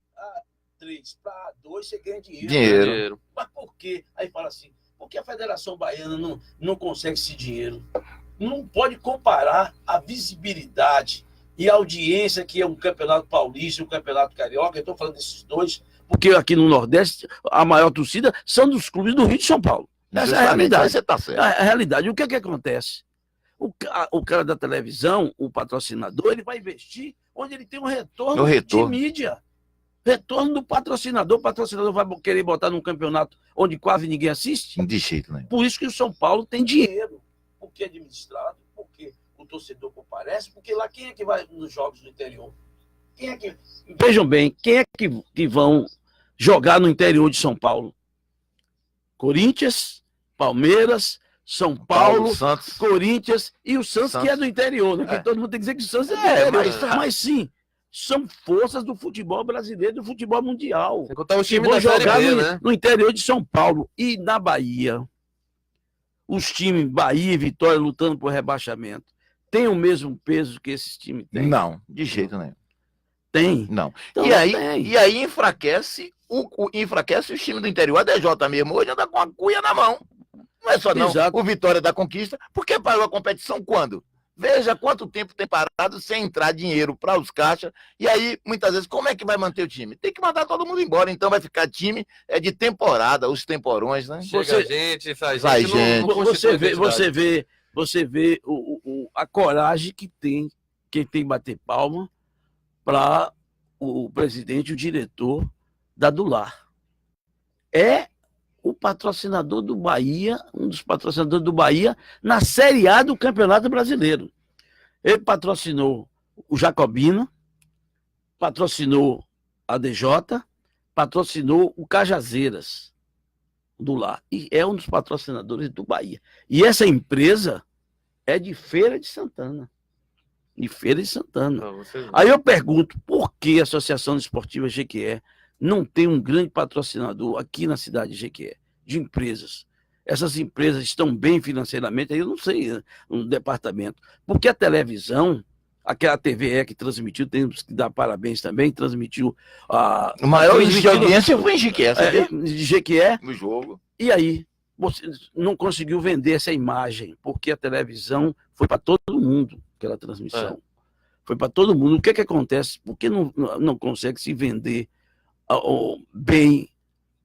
3 para 2, você ganha dinheiro. Mas por quê? Aí fala assim, por que a Federação Baiana não consegue esse dinheiro? Não pode comparar a visibilidade e a audiência que é um campeonato paulista e um campeonato carioca. Eu estou falando desses dois, porque aqui no Nordeste a maior torcida são dos clubes do Rio de São Paulo. Essa é a realidade.
Você tá certo.
A realidade. O que acontece? O cara da televisão, o patrocinador, ele vai investir onde ele tem um retorno de mídia. Retorno do patrocinador. O patrocinador vai querer botar num campeonato onde quase ninguém assiste?
De jeito nenhum.
Por isso que o São Paulo tem dinheiro. Porque é administrado, porque o torcedor comparece, porque lá quem é que vai nos jogos do interior? Quem é que... Vejam bem, quem é que vão jogar no interior de São Paulo? Corinthians, Palmeiras, São Paulo,
Santos.
Corinthians e o Santos, que é do interior. Né? Porque todo mundo tem que dizer que o Santos é do interior. Mas sim, são forças do futebol brasileiro, do futebol mundial.
Tem que botar o time da Série B, né?
No interior de São Paulo e na Bahia. Os times Bahia e Vitória lutando por rebaixamento têm o mesmo peso que esses times têm?
Não, de jeito nenhum.
Tem?
Não.
Então,
e aí enfraquece enfraquece o time do interior. A DJ mesmo hoje anda com a cuia na mão. Não é só não.
Exato.
O Vitória da Conquista. Porque parou a competição quando? Veja quanto tempo tem parado sem entrar dinheiro para os caixas. E aí, muitas vezes, como é que vai manter o time? Tem que mandar todo mundo embora. Então vai ficar time de temporada, os temporões, né?
Chega gente, sai
Sai
gente.
gente.
Você vê a coragem que tem quem tem que bater palma para o presidente, o diretor da Dular. É o patrocinador do Bahia, um dos patrocinadores do Bahia, na Série A do Campeonato Brasileiro. Ele patrocinou o Jacobina, patrocinou a DJ, patrocinou o Cajazeiras do Lar. E é um dos patrocinadores do Bahia. E essa empresa é de Feira de Santana. De Feira de Santana. Aí eu pergunto, por que a Associação Esportiva Jequié não tem um grande patrocinador aqui na cidade de Jequié, de empresas? Essas empresas estão bem financeiramente, aí eu não sei, no departamento. Porque a televisão, aquela TVE que transmitiu, temos que dar parabéns também, transmitiu a...
O maior índice de audiência foi em Jequié,
de Jequié.
No jogo.
E aí, você não conseguiu vender essa imagem, porque a televisão foi para todo mundo, aquela transmissão. Foi para todo mundo. O que é que acontece? Por que não consegue se vender bem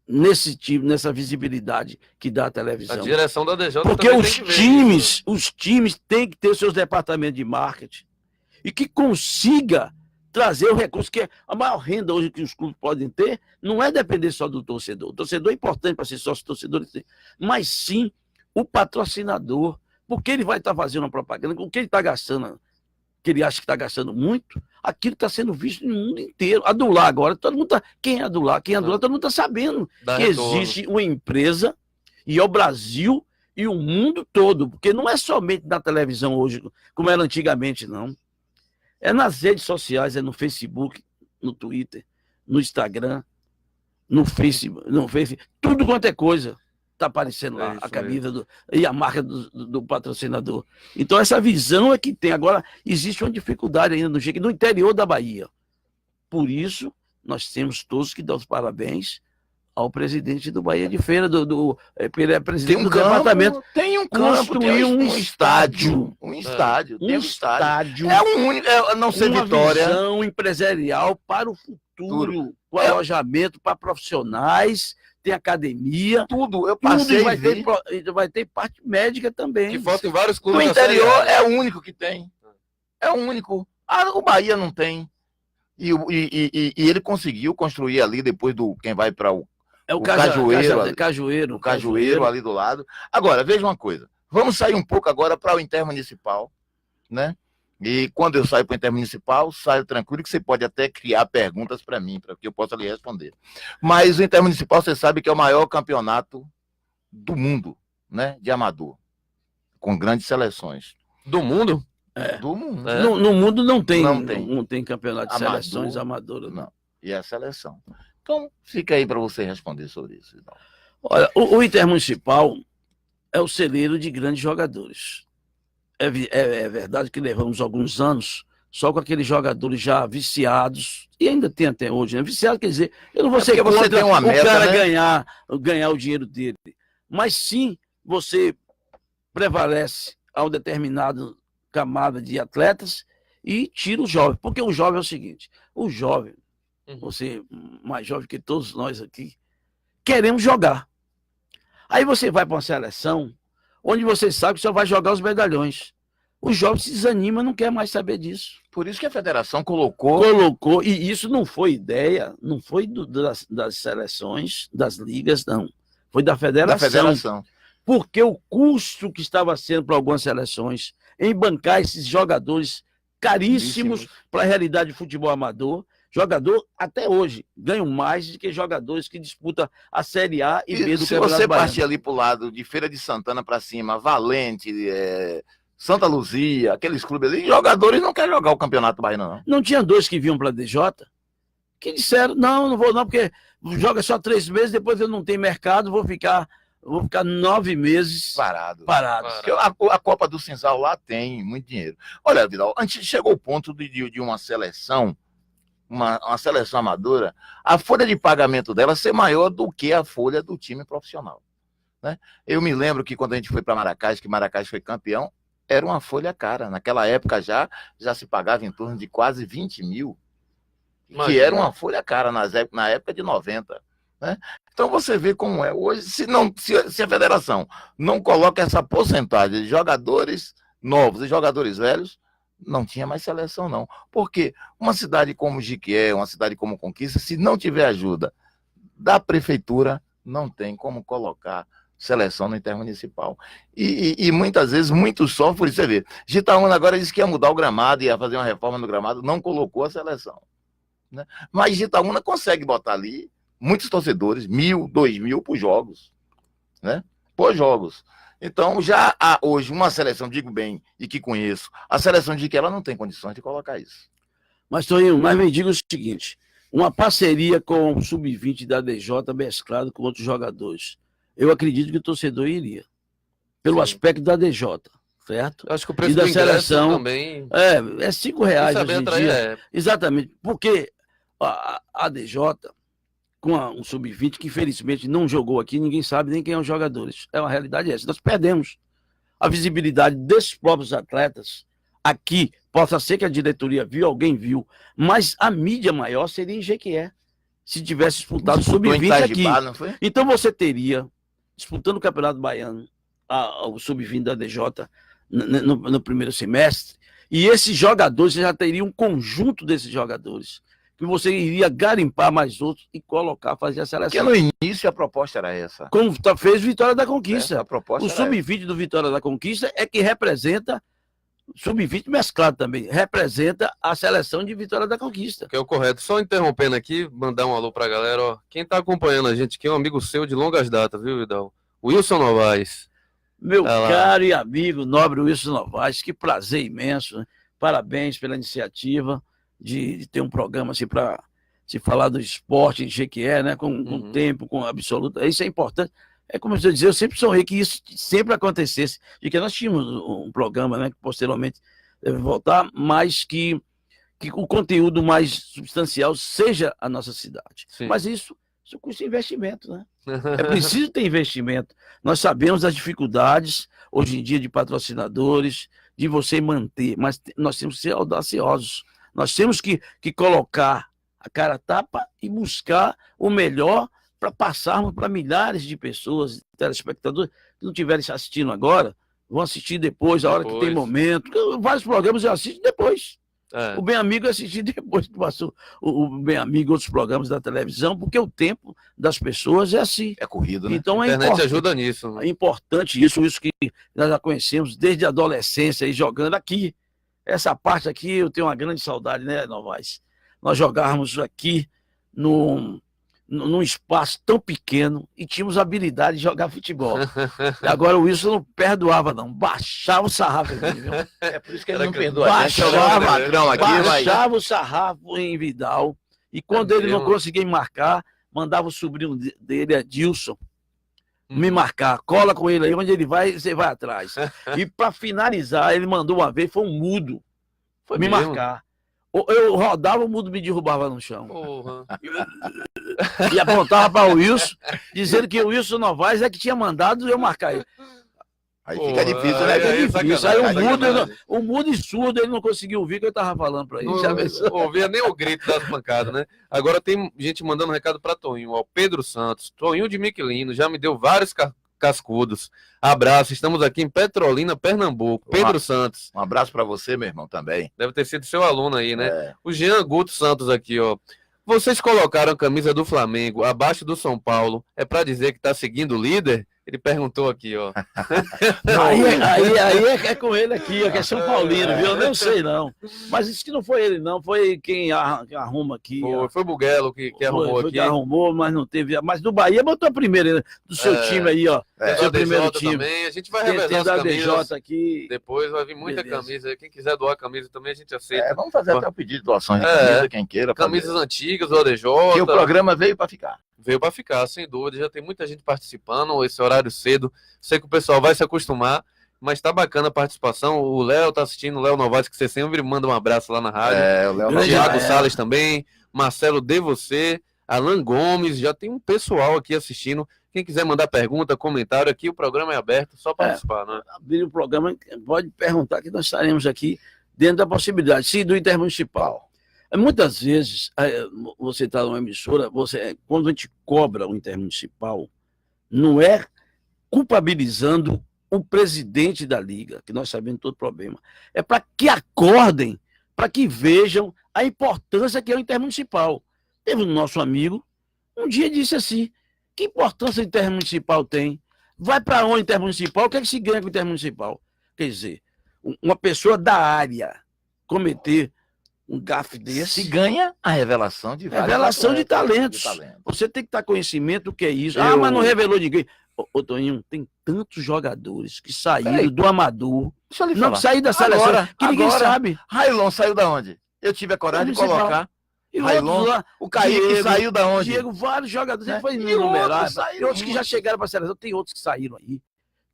nesse tipo, nessa visibilidade que dá a televisão?
A direção da DJ
porque
também
os times têm que ter seus departamentos de marketing e que consiga trazer o recurso, que a maior renda hoje que os clubes podem ter não é depender só do torcedor. O torcedor é importante para ser sócio-torcedor, mas sim o patrocinador, porque ele vai estar fazendo uma propaganda com o que ele está gastando, que ele acha que está gastando muito, aquilo está sendo visto no mundo inteiro. A Dular agora, todo mundo está... Quem é a Dular? Todo mundo está sabendo que existe uma empresa, e é o Brasil e o mundo todo, porque não é somente na televisão hoje, como era antigamente, não. É nas redes sociais, é no Facebook, no Twitter, no Instagram, no Facebook, tudo quanto é coisa. Está aparecendo lá a camisa e a marca do patrocinador. Então, essa visão é que tem. Agora, existe uma dificuldade ainda no interior da Bahia. Por isso, nós temos todos que dar os parabéns ao presidente do Bahia de Feira, ele é presidente do departamento.
Tem um campo,
construir um estádio.
Um estádio.
Um estádio.
É um único, não ser Vitória.
Uma visão empresarial para o futuro, o alojamento para profissionais, tem academia.
Tudo, eu passei.
Vai ter parte médica também.
Que falta em vários clubes.
No interior é o único que tem. É o único. O Bahia não tem. E ele conseguiu construir ali, depois do quem vai para o Cajueiro ali do lado. Agora, veja uma coisa. Vamos sair um pouco agora para o intermunicipal, né? E quando eu saio para o intermunicipal, saio tranquilo, que você pode até criar perguntas para mim, para que eu possa lhe responder. Mas o intermunicipal, você sabe que é o maior campeonato do mundo, né? De amador, com grandes seleções.
Do mundo?
Do mundo.
No mundo não tem campeonato de
Amador,
seleções amadoras.
Não. E é a seleção. Então, fica aí para você responder sobre isso. Então.
Olha, o intermunicipal é o celeiro de grandes jogadores. É verdade que levamos alguns anos só com aqueles jogadores já viciados, e ainda tem até hoje, né? Viciado quer dizer, eu não vou ser contra
você tem uma meta,
o cara,
né?
ganhar o dinheiro dele. Mas sim, você prevalece a uma determinada camada de atletas e tira o jovem. Porque o jovem é o seguinte, o jovem, você mais jovem que todos nós aqui, queremos jogar. Aí você vai para uma seleção onde você sabe que só vai jogar os medalhões. O jovem se desanima, não quer mais saber disso.
Por isso que a federação colocou,
e isso não foi ideia, não foi das seleções, das ligas, não. Foi da federação. Porque o custo que estava sendo para algumas seleções em bancar esses jogadores caríssimos para a realidade de futebol amador, jogador, até hoje, ganham mais do que jogadores que disputam a Série A e B do
se
Campeonato
você
Baiano.
partir ali para o lado de Feira de Santana para cima, Valente, Santa Luzia, aqueles clubes ali, jogadores não querem jogar o Campeonato Baiano, não.
Não tinha dois que vinham para a DJ, que disseram, não vou não, porque joga só 3 meses, depois eu não tenho mercado, vou ficar 9 meses
parado.
Porque
a Copa do Cinzal lá tem muito dinheiro. Olha, Vidal, antes chegou o ponto de uma seleção uma seleção amadora, a folha de pagamento dela ser maior do que a folha do time profissional, né? Eu me lembro que quando a gente foi para Maracás, que Maracás foi campeão, era uma folha cara. Naquela época já se pagava em torno de quase 20 mil, que era uma folha cara na época de 90, né? Então você vê como é. Hoje, se a federação não coloca essa porcentagem de jogadores novos e jogadores velhos, não tinha mais seleção, não. Porque uma cidade como Jiquié, uma cidade como Conquista, se não tiver ajuda da prefeitura, não tem como colocar seleção no intermunicipal. E muitas vezes, muitos sofrem por isso. Você vê, Gitaúna agora disse que ia mudar o gramado, ia fazer uma reforma no gramado, não colocou a seleção, né? Mas Gitaúna consegue botar ali muitos torcedores, 1.000, 2.000 por jogos, né? Por jogos. Então, já há hoje uma seleção, digo bem, e que conheço, a seleção de que ela não tem condições de colocar isso.
Mas, Toninho, mas me diga o seguinte, uma parceria com o Sub-20 da DJ mesclado com outros jogadores, eu acredito que o torcedor iria, pelo aspecto da DJ, certo?
Eu acho que o preço
e da
do ingresso
seleção
também...
é R$5 hoje em dia.
É.
Exatamente, porque a DJ... com um Sub-20 que infelizmente não jogou aqui, ninguém sabe nem quem são os jogadores. É uma realidade essa. Nós perdemos a visibilidade desses próprios atletas aqui. Possa ser que a diretoria viu, alguém viu, mas a mídia maior seria em Jequié, se tivesse disputado o Sub-20 aqui.
Não foi?
Então você teria, disputando o Campeonato Baiano, o Sub-20 da DJ no primeiro semestre, e esses jogadores, você já teria um conjunto desses jogadores, que você iria garimpar mais outros e colocar, fazer a seleção.
Porque no início a proposta era essa.
Como fez Vitória da Conquista.
A proposta
o Sub-20 do Vitória da Conquista é que representa, Sub-20 mesclado também, representa a seleção de Vitória da Conquista.
Que é o correto. Só interrompendo aqui, mandar um alô pra galera, ó. Quem tá acompanhando a gente aqui é um amigo seu de longas datas, viu, Vidal? Wilson Novaes.
Meu caro e amigo nobre Wilson Novaes, que prazer imenso, né? Parabéns pela iniciativa de ter um programa assim para se falar do esporte em Jequié, né? Com tempo, com absoluta. Isso é importante. É como eu dizia, eu sempre sonhei que isso sempre acontecesse. E que nós tínhamos um programa, né? Que posteriormente deve voltar, mas que o conteúdo mais substancial seja a nossa cidade.
Sim.
Mas isso custa investimento, né? É preciso ter investimento. Nós sabemos das dificuldades, hoje em dia, de patrocinadores, de você manter, mas nós temos que ser audaciosos. Nós temos que colocar a cara a tapa e buscar o melhor para passarmos para milhares de pessoas, telespectadores, que não estiverem assistindo agora, vão assistir depois, a hora que tem momento. Vários programas eu assisto depois. É. O Bem Amigo eu assisti depois que passou o Bem Amigo e outros programas da televisão, porque o tempo das pessoas é assim.
É corrido, né?
Então,
a internet ajuda nisso.
É importante isso que nós já conhecemos desde a adolescência, e jogando aqui. Essa parte aqui eu tenho uma grande saudade, né, Novaes? Nós jogávamos aqui num espaço tão pequeno e tínhamos habilidade de jogar futebol. E agora o Wilson não perdoava, não. Baixava o sarrafo.
É por isso que ele não perdoa. Baixava
o sarrafo em Vidal. E quando ele não conseguia marcar, mandava o sobrinho dele, Adilson, me marcar. Cola com ele aí, onde ele vai, você vai atrás. E para finalizar, ele mandou uma vez, foi um mudo me marcar. Eu rodava, o mudo me derrubava no chão. E apontava para o Wilson, dizendo que o Wilson Novaes é que tinha mandado eu marcar ele.
Aí fica difícil, né?
Fica difícil. Aí o mudo e surdo, ele não conseguiu ouvir o que eu estava falando para ele.
Não ouvia nem o grito das pancadas, né? Agora tem gente mandando um recado para Toninho, ó, Pedro Santos, Toninho de Miquelino, já me deu vários cascudos. Abraço, estamos aqui em Petrolina, Pernambuco. Pedro Santos.
Um abraço para você, meu irmão, também.
Deve ter sido seu aluno aí, né? O Jean Guto Santos aqui, ó. Vocês colocaram a camisa do Flamengo abaixo do São Paulo, é para dizer que tá seguindo o líder? Ele perguntou aqui, ó.
aí é com ele aqui, ó, que é São Paulino, viu? Eu não sei, não. Mas isso que não foi ele, não. Foi quem arruma aqui.
Foi o Buguelo que arrumou aqui.
Que arrumou, mas não teve. Mas do Bahia botou a primeira, né? Do seu time aí, ó. Seu primeiro time.
Também. A gente vai revezar as camisas.
Aqui.
Depois vai vir muita camisa. Quem quiser doar a camisa também, a gente aceita.
Vamos fazer até o pedido de doações de camisa, quem queira.
Camisas antigas, do ADJ.
Que o programa veio para ficar.
Veio para ficar, sem dúvida. Já tem muita gente participando, esse horário cedo. Sei que o pessoal vai se acostumar, mas tá bacana a participação. O Léo tá assistindo, o Léo Novaes, que você sempre manda um abraço lá na rádio.
O Léo
O Thiago Salles também, Marcelo de você, Alan Gomes, já tem um pessoal aqui assistindo. Quem quiser mandar pergunta, comentário aqui, o programa é aberto, só participar, né?
Abrir o programa, pode perguntar que nós estaremos aqui dentro da possibilidade, sim, do intermunicipal. Muitas vezes, você está numa emissora, quando a gente cobra o intermunicipal, não é culpabilizando o presidente da liga, que nós sabemos todo o problema. É para que acordem, para que vejam a importância que é o intermunicipal. Teve um nosso amigo, um dia disse assim, que importância o intermunicipal tem? Vai para onde o intermunicipal? O que é que se ganha com o intermunicipal? Quer dizer, uma pessoa da área cometer um gafe desse...
Se ganha a revelação de vários
revelação de talentos.
talentos.
Você tem que ter conhecimento do que é isso.
Eu-
Mas não revelou ninguém. Ô, Toninho, tem tantos jogadores que saíram
Peraí.
do amador,
Deixa eu lhe
não
falar.
saíram da seleção, que ninguém sabe.
Railon saiu da onde? Eu tive a coragem de
Municipal.
colocar.
E
Railon,
outros lá,
O Kaique
Diego,
saiu da onde?
Diego, vários jogadores,
Né?
ele foi
E
enumerar.
outros saíram
E outros que já
muito.
chegaram para a seleção, tem outros que saíram aí,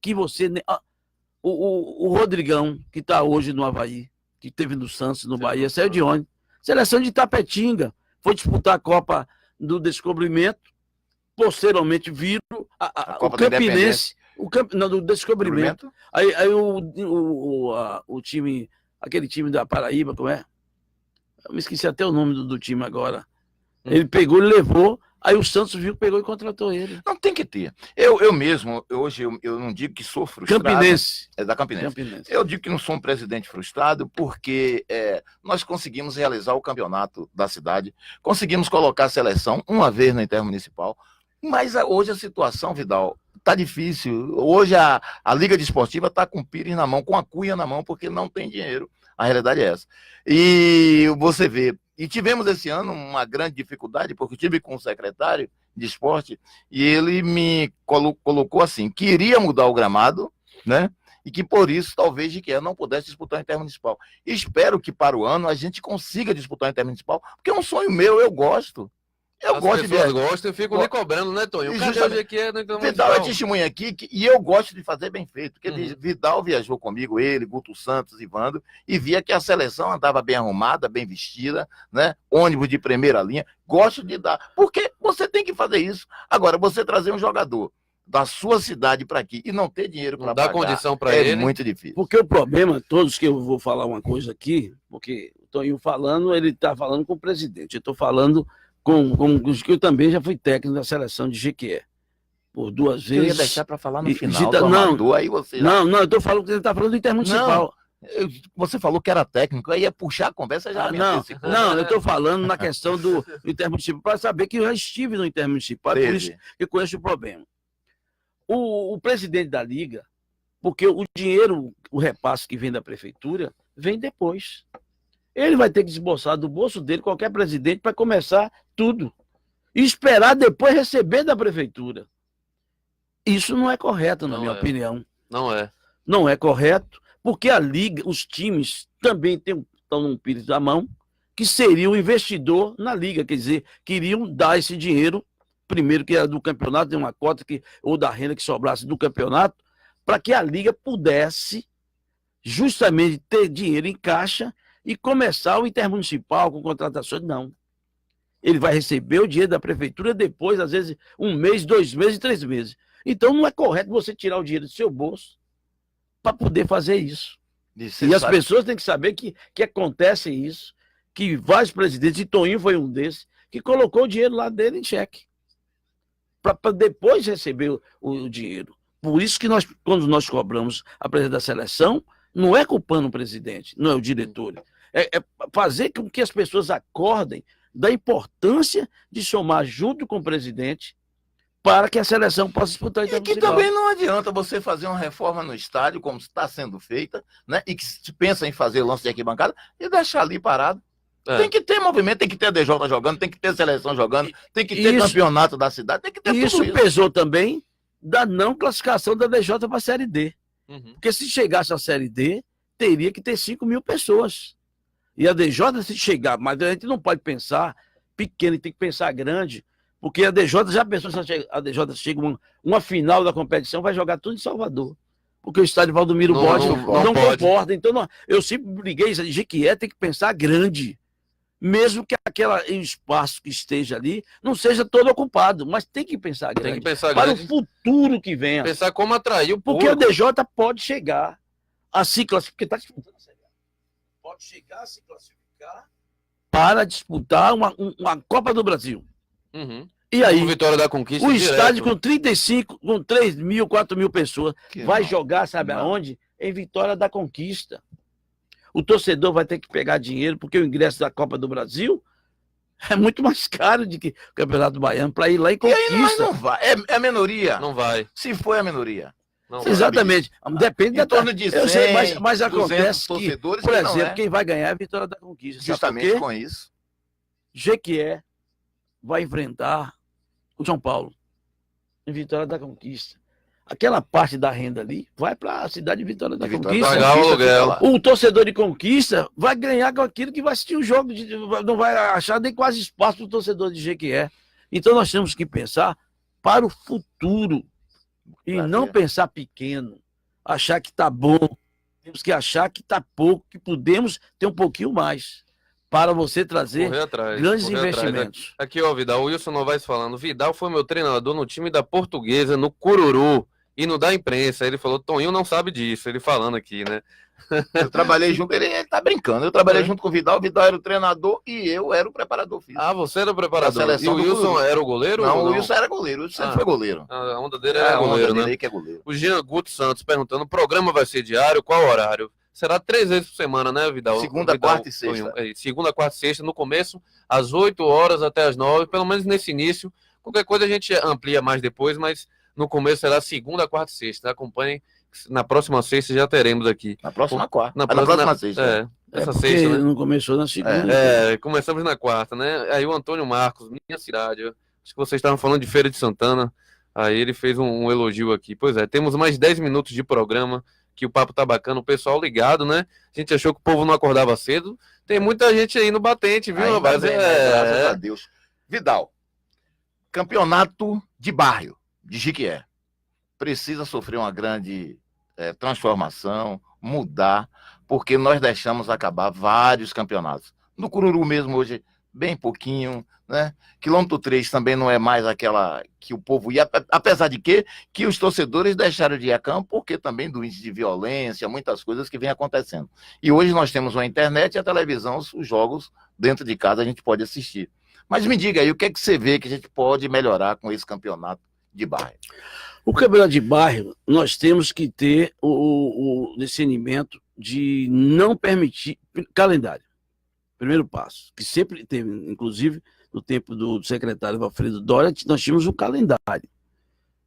que você... O Rodrigão, que está hoje no Avaí, que teve no Santos, no Bahia, saiu de onde? Seleção de Itapetinga, foi disputar a Copa do Descobrimento, posteriormente viram
A
o
Copa da
Campinense, não, do Descobrimento.
Descobrimento.
Aí o time, aquele time da Paraíba, como é? Eu me esqueci até o nome do time agora. Ele pegou, ele levou, aí o Santos viu, pegou e contratou ele.
Não tem que ter. Eu mesmo, hoje eu não digo que sou frustrado.
Campinense.
É da Campinense.
Campinense.
Eu digo que não sou um presidente frustrado porque nós conseguimos realizar o campeonato da cidade, conseguimos colocar a seleção uma vez na Intermunicipal, mas hoje a situação, Vidal, tá difícil. Hoje a Liga Desportiva está com o Pires na mão, com a cuia na mão, porque não tem dinheiro. A realidade é essa. E você vê, e tivemos esse ano uma grande dificuldade, porque eu estive com o secretário de esporte e ele me colocou assim, que iria mudar o gramado, né? E que por isso talvez Jequié não pudesse disputar o Intermunicipal. Espero que para o ano a gente consiga disputar o Intermunicipal, porque é um sonho meu, eu gosto. Eu
As
gosto de
pessoas gostam e ficam lhe cobrando, né, Tonho?
E
Cadê
justamente-
hoje aqui é no
Vidal é testemunha aqui, e eu gosto de fazer bem feito, porque Vidal viajou comigo, ele, Guto Santos, Ivandro, e via que a seleção andava bem arrumada, bem vestida, né? Ônibus de primeira linha, gosto de dar, porque você tem que fazer isso. Agora, você trazer um jogador da sua cidade para aqui e não ter dinheiro para
Não dá
pagar,
condição para
é
ele.
muito difícil.
Porque o problema, todos que eu vou falar uma coisa aqui, porque o Toninho falando, ele está falando com o presidente. Eu estou falando com que eu também já fui técnico da seleção de Jequié. Por 2
Eu ia
vezes.
deixar para falar no
E-
final
Gita-
do
não,
amador, aí você...
Não, eu estou falando que ele está falando do Intermunicipal.
Você falou que era técnico, aí ia puxar a conversa já. me antecipou.
Não, eu estou falando na questão do Intermunicipal, para saber que eu já estive no Intermunicipal, por isso
Teve.
que eu conheço o problema. O presidente da Liga, porque o dinheiro, o repasse que vem da prefeitura, vem depois. Ele vai ter que desbolsar do bolso dele, qualquer presidente, para começar tudo. E esperar depois receber da prefeitura. Isso não é correto, na
Não
minha
é.
opinião.
Não é.
Não é correto, porque a Liga, os times também estão num Pires da mão, que seria o investidor na Liga, quer dizer, queriam dar esse dinheiro, primeiro que era do campeonato, tem uma cota ou da renda que sobrasse do campeonato, para que a Liga pudesse justamente ter dinheiro em caixa e começar o Intermunicipal com contratações. Não. Ele vai receber o dinheiro da prefeitura depois, às vezes, 1 mês, 2 meses, 3 meses. Então não é correto você tirar o dinheiro do seu bolso para poder fazer isso. E as pessoas têm que saber que acontece isso, que vários presidentes, e Toninho foi um desses, que colocou o dinheiro lá dele em cheque, para depois receber o dinheiro. Por isso que quando nós cobramos a presidência da seleção, não é culpando o presidente, não é o diretor. É fazer com que as pessoas acordem da importância de somar junto com o presidente para que a seleção possa disputar o
E que
Intermunicipal.
também não adianta você fazer uma reforma no estádio, como está sendo feita, né? E que se pensa em fazer lance de arquibancada e deixar ali parado.
É.
Tem que ter movimento, tem que ter a DJ jogando, tem que ter seleção jogando, tem que ter
Isso-
campeonato da cidade, tem que ter
E isso
tudo isso.
pesou também da não classificação da DJ para a Série D.
Uhum.
Porque se chegasse à Série D, teria que ter 5 mil pessoas. E a DJ, se chegar, mas a gente não pode pensar pequeno, tem que pensar grande, porque a DJ já pensou, se a DJ chega uma final da competição, vai jogar tudo em Salvador. Porque o estádio Valdomiro
Não,
Borges
não
não
pode.
comporta. Então, eu sempre briguei, Jequié tem que pensar grande. Mesmo que aquele espaço que esteja ali não seja todo ocupado, mas tem que pensar grande.
Tem que pensar
para
grande.
o futuro que venha.
Pensar como atrair o
Porque
público.
a DJ pode chegar a se classificar, porque está disputando a Série A. Pode chegar a se classificar para disputar uma Copa do Brasil.
Uhum.
E aí,
Como Vitória da Conquista
o
direto.
estádio com 35, com 3 mil, 4 mil pessoas,
Que
vai
mal.
jogar, sabe
Não.
aonde? Em Vitória da Conquista. O torcedor vai ter que pegar dinheiro, porque o ingresso da Copa do Brasil é muito mais caro do que o Campeonato Baiano para ir lá e
E aí nós
Conquista.
não vai. É a minoria.
Não vai.
Se for é a minoria.
Não vai.
Exatamente. Depende
Em torno de 100,
Eu sei, mas
200
acontece que,
torcedores
por
que não
exemplo,
é.
quem vai ganhar é a Vitória da Conquista.
Justamente
Sabe por
com
quê?
isso.
Jequié vai enfrentar o São Paulo em Vitória da Conquista. Aquela parte da renda ali vai para a cidade de Vitória da
De Vitória da
Conquista.
Pagar o
Conquista fica
aluguel.
lá.
O torcedor de Conquista vai ganhar com aquilo que vai assistir o jogo, não vai achar nem quase espaço para o torcedor de Jequié. Então nós temos que pensar para o futuro e
Pra
não
ver.
pensar pequeno, achar que está bom. Temos que achar que está pouco, que podemos ter um pouquinho mais para você trazer
Correr atrás.
grandes
correr atrás.
investimentos.
Aqui, ó, Vidal. O Wilson Novaes falando. Vidal foi meu treinador no time da Portuguesa, no Cururu. E no da imprensa. Ele falou, Toninho não sabe disso. Ele falando aqui, né?
Eu trabalhei junto, ele tá brincando. Eu trabalhei junto com o Vidal era o treinador e eu era o preparador físico.
Ah, você era o preparador.
Da
E
seleção
o
do
Wilson
Cururu.
era o goleiro?
Não,
ou
o Wilson era goleiro. O Wilson sempre
Ah.
foi goleiro.
A onda dele
É,
era
a onda
goleiro,
dele
né?
aí que é goleiro.
O Jean Guto Santos perguntando, o programa vai ser diário? Qual horário? Será 3 vezes por semana, né, Vidal?
Segunda,
Vidal,
quarta e sexta.
Segunda, quarta e sexta, no começo, às 8 horas até às 9, pelo menos nesse início. Qualquer coisa a gente amplia mais depois, mas no começo será segunda, quarta e sexta. Acompanhem, na próxima sexta já teremos aqui.
Na próxima quarta.
Na
Na próxima sexta.
essa
Porque
sexta, né?
não começou na segunda.
Começamos na quarta, né? Aí o Antônio Marcos, minha cidade. Acho que vocês estavam falando de Feira de Santana. Aí ele fez um elogio aqui. Pois é, temos mais 10 minutos de programa, que o papo tá bacana, o pessoal ligado, né? A gente achou que o povo não acordava cedo. Tem muita gente aí no batente, viu,
Ainda
rapaz?
bem, né? Graças a Deus. Vidal, campeonato de bairro de Jequié precisa sofrer uma grande transformação, mudar, porque nós deixamos acabar vários campeonatos. No Cururu mesmo hoje, bem pouquinho, né? Quilômetro 3 também não é mais aquela que o povo ia, apesar de que os torcedores deixaram de ir a campo, porque também do índice de violência, muitas coisas que vem acontecendo. E hoje nós temos a internet e a televisão, os jogos dentro de casa a gente pode assistir. Mas me diga aí, o que é que você vê que a gente pode melhorar com esse campeonato de bairro?
O campeonato de bairro, nós temos que ter o discernimento de não permitir calendário. Primeiro passo, que sempre teve, inclusive, no tempo do secretário Alfredo Dória, nós tínhamos um calendário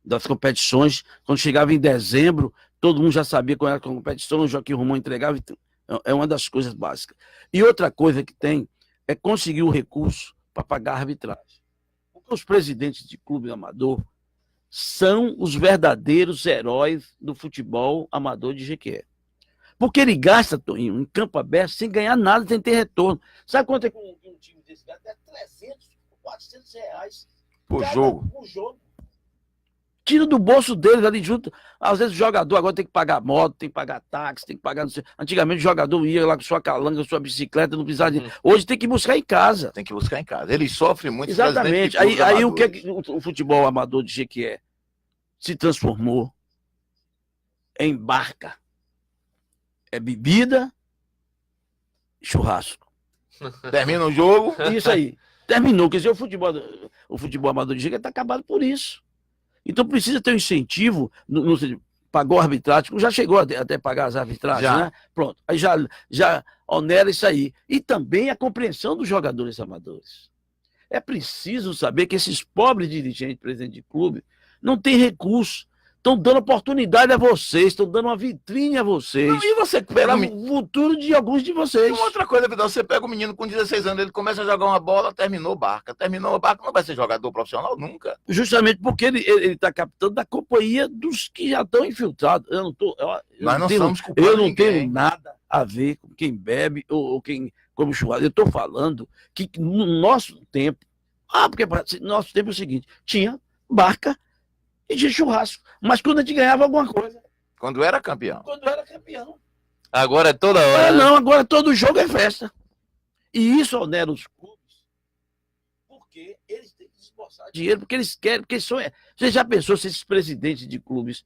das competições. Quando chegava em dezembro, todo mundo já sabia qual era a competição, o Joaquim Romão entregava. Então, é uma das coisas básicas. E outra coisa que tem é conseguir o recurso para pagar a arbitragem. Porque os presidentes de clube amador são os verdadeiros heróis do futebol amador de Jequié. Porque ele gasta, Toninho, em campo aberto, sem ganhar nada, sem ter retorno. Sabe quanto é que um time desse gasta? É 300, 400 reais
Por jogo.
por jogo. Tira do bolso deles ali junto. Às vezes o jogador agora tem que pagar moto, tem que pagar táxi, tem que pagar... Não sei. Antigamente o jogador ia lá com sua calanga, com sua bicicleta, não precisava de... Hoje tem que buscar em casa.
Tem que buscar em casa. Ele sofre muito.
Exatamente. Aí o que é que o futebol amador de Jequié se transformou em barca? É bebida, churrasco.
Termina o jogo.
Isso aí. Terminou. Quer dizer, o futebol amador de Jequié está acabado por isso. Então precisa ter um incentivo. Pagou a arbitragem, já chegou até pagar as arbitragens,
Já.
né? Pronto. Aí já onera isso aí. E também a compreensão dos jogadores amadores. É preciso saber que esses pobres dirigentes, presidente de clube, não têm recurso. Estão dando oportunidade a vocês, estão dando uma vitrine a vocês.
Não, e você pega
o futuro de alguns de vocês.
Uma outra coisa, Vidal, você pega um menino com 16 anos, ele começa a jogar uma bola, terminou a barca, não vai ser jogador profissional nunca.
Justamente porque ele está captando da companhia dos que já estão infiltrados.
Nós não
tenho,
somos culpados
eu
de
não
ninguém.
tenho nada a ver com quem bebe ou quem come churrasco. Eu estou falando que no nosso tempo, porque no nosso tempo é o seguinte, tinha barca e tinha churrasco. Mas quando a gente ganhava alguma coisa,
Quando era campeão.
Quando era campeão.
Agora é toda hora.
Ah,
né?
não, agora todo jogo é festa. E isso onera os clubes, porque eles têm que esboçar dinheiro, porque eles querem, porque isso é. Você já pensou se esses presidentes de clubes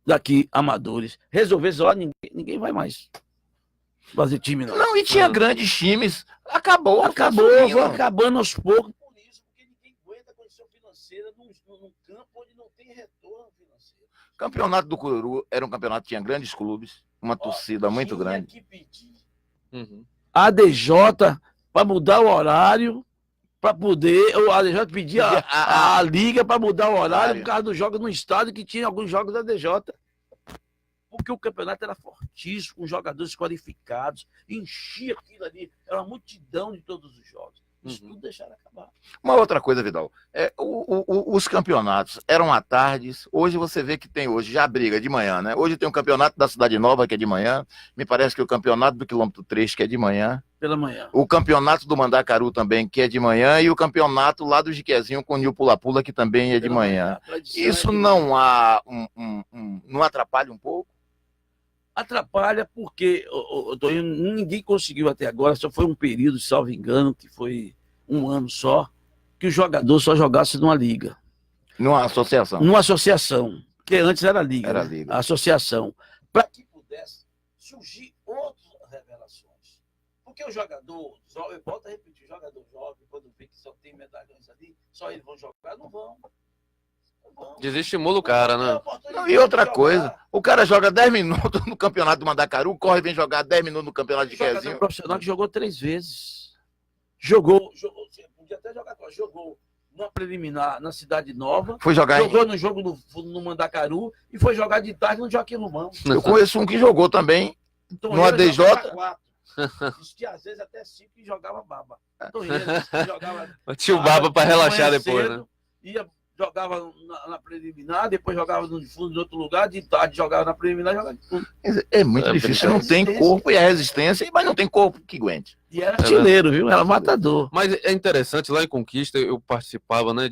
daqui, amadores, resolvessem, ó, ninguém vai mais fazer time, não.
Não, e tinha grandes times. Acabou,
Acabou,
tá sumindo.
vai acabando aos poucos. Por isso, porque ninguém aguenta a condição financeira num campo onde não tem retorno financeiro.
O campeonato do Cururu era um campeonato que tinha grandes clubes, uma torcida muito
Tinha
grande.
que pedir
Uhum.
a DJ para mudar o horário, para poder. Ou a DJ pedia a liga para mudar o horário por causa dos jogos no estádio, que tinha alguns jogos da DJ. Porque o campeonato era fortíssimo, com jogadores qualificados, enchia aquilo ali, era uma multidão de todos os jogos. Isso tudo deixaram acabar.
Uma outra coisa, Vidal, os campeonatos eram à tarde, hoje você vê que tem hoje já briga de manhã, né? Hoje tem o campeonato da Cidade Nova, que é de manhã, me parece que o campeonato do quilômetro 3, que é de manhã,
Pela manhã.
o campeonato do Mandacaru também, que é de manhã, e o campeonato lá do Jiquezinho com o Nil Pula Pula, que também é de manhã. Isso não há não atrapalha um pouco?
Atrapalha porque Toninho, ninguém conseguiu até agora, só foi um período, salvo engano, que foi um ano só, que o jogador só jogasse numa liga.
Numa associação?
Numa associação, porque antes era liga.
Era
né?
liga.
A associação. Para que pudesse surgir outras revelações. Porque o jogador, eu volto a repetir, o jogador jovem, quando vê que só tem medalhões ali, só eles vão jogar, não vão.
Desestimula o cara, né?
Não, e outra coisa, o cara joga 10 minutos no campeonato do Mandacaru, corre e vem jogar 10 minutos no campeonato de
Jogador
Quezinho.
profissional que jogou 3 vezes. Jogou, podia até jogar, jogou numa preliminar na Cidade Nova,
Foi jogar
jogou no jogo no Mandacaru e foi jogar de tarde no Joaquim Romão.
Eu conheço um que jogou também
Então,
no ADJ.
Diz que às vezes até 5 que jogava baba. Então, ele jogava.
Tinha o baba pra relaxar depois,
cedo,
né?
Jogava na preliminar, depois jogava no fundo de outro lugar, de tarde jogava na preliminar, jogava de fundo.
É muito difícil, não tem corpo e a resistência, mas não tem corpo que aguente.
E era artilheiro, viu? Era matador.
Mas é interessante, lá em Conquista eu participava, né,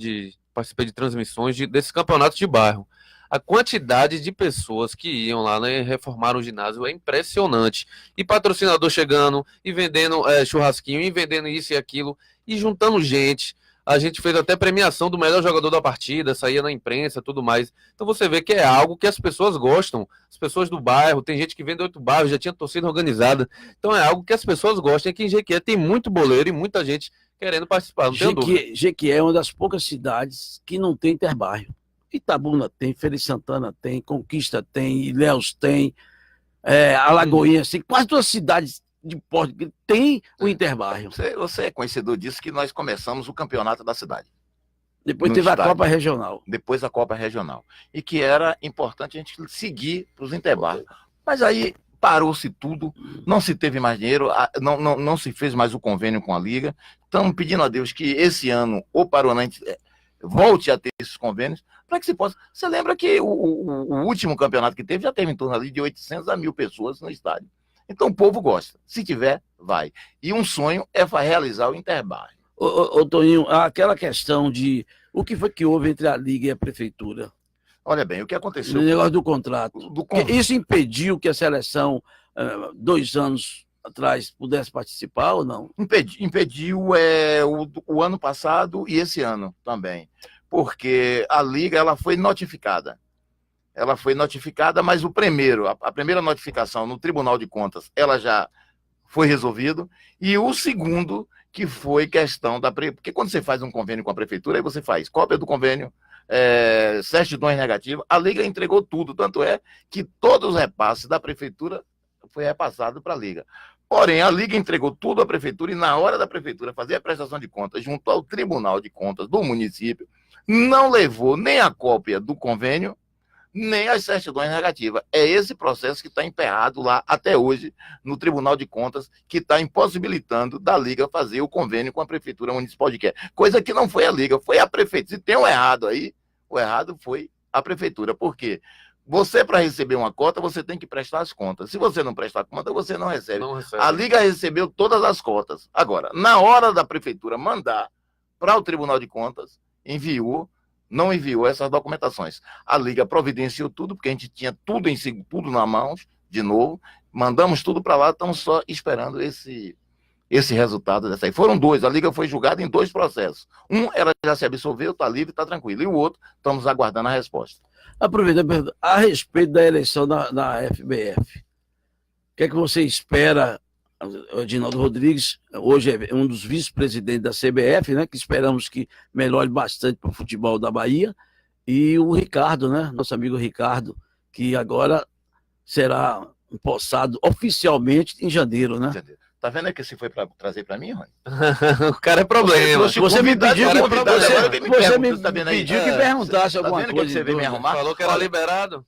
participei de transmissões desses campeonatos de bairro. A quantidade de pessoas que iam lá, né, reformar o ginásio é impressionante. E patrocinador chegando, e vendendo churrasquinho, e vendendo isso e aquilo, e juntando gente. A gente fez até premiação do melhor jogador da partida, saía na imprensa, tudo mais. Então você vê que é algo que as pessoas gostam, as pessoas do bairro, tem gente que vem de outro bairro, já tinha torcida organizada. Então é algo que as pessoas gostam. Aqui em Jequié tem muito boleiro e muita gente querendo participar, não tenho dúvida.
Jequié é uma das poucas cidades que não tem interbairro. Itabuna tem, Feira de Santana tem, Conquista tem, Ilhéus tem, Alagoinhas tem, quase todas as cidades de porte que tem o interbairro.
Você é conhecedor disso, que nós começamos o campeonato da cidade.
Depois
No
teve
estádio.
a Copa Regional.
Depois a Copa Regional. E que era importante a gente seguir para os interbairros. Mas aí parou-se tudo, não se teve mais dinheiro, não se fez mais o convênio com a Liga. Estamos pedindo a Deus que esse ano, ou para o ano, a gente volte a ter esses convênios, para que se possa... Você lembra que o último campeonato que teve já teve em torno ali de 800 a 1.000 pessoas no estádio. Então o povo gosta. Se tiver, vai. E um sonho é realizar o interbairro.
Ô, Toninho, aquela questão de o que foi que houve entre a Liga e a Prefeitura?
Olha bem, o que aconteceu...
O negócio do contrato.
Do
Isso impediu que a seleção, 2 anos atrás, pudesse participar ou não?
Impediu o ano passado e esse ano também. Porque a Liga ela foi notificada. Ela foi notificada, mas a primeira notificação no Tribunal de Contas, ela já foi resolvido. E o segundo, que foi questão da... Porque quando você faz um convênio com a Prefeitura, aí você faz cópia do convênio, certidões negativas, a Liga entregou tudo. Tanto é que todos os repasses da Prefeitura foi repassado para a Liga. Porém, a Liga entregou tudo à Prefeitura e na hora da Prefeitura fazer a prestação de contas junto ao Tribunal de Contas do município, não levou nem a cópia do convênio, nem as certidões negativas. É esse processo que está emperrado lá até hoje no Tribunal de Contas, que está impossibilitando da Liga fazer o convênio com a Prefeitura Municipal de Quer. Coisa que não foi a Liga, foi a Prefeitura. Se tem um errado aí, o errado foi a Prefeitura. Por quê? Você, para receber uma cota, você tem que prestar as contas. Se você não prestar conta, você não recebe. A Liga recebeu todas as cotas. Agora, na hora da Prefeitura mandar para o Tribunal de Contas, enviou não enviou essas documentações. A Liga providenciou tudo, porque a gente tinha tudo tudo na mão, de novo, mandamos tudo para lá, estamos só esperando esse resultado dessa aí. Foram dois, a Liga foi julgada em 2 processos. Um, ela já se absolveu, está livre, está tranquilo. E o outro, estamos aguardando a resposta.
Aproveitando, a respeito da eleição da FBF, o que é que você espera? O Edinaldo Rodrigues, hoje é um dos vice-presidentes da CBF, né, que esperamos que melhore bastante para o futebol da Bahia, e o Ricardo, né, nosso amigo Ricardo, que agora será empossado oficialmente em janeiro, né?
Tá vendo que você foi para trazer para mim, Rony?
O cara é problema.
Você me pediu que perguntasse alguma
tá
coisa.
Que você veio me arrumar?
Falou que era liberado.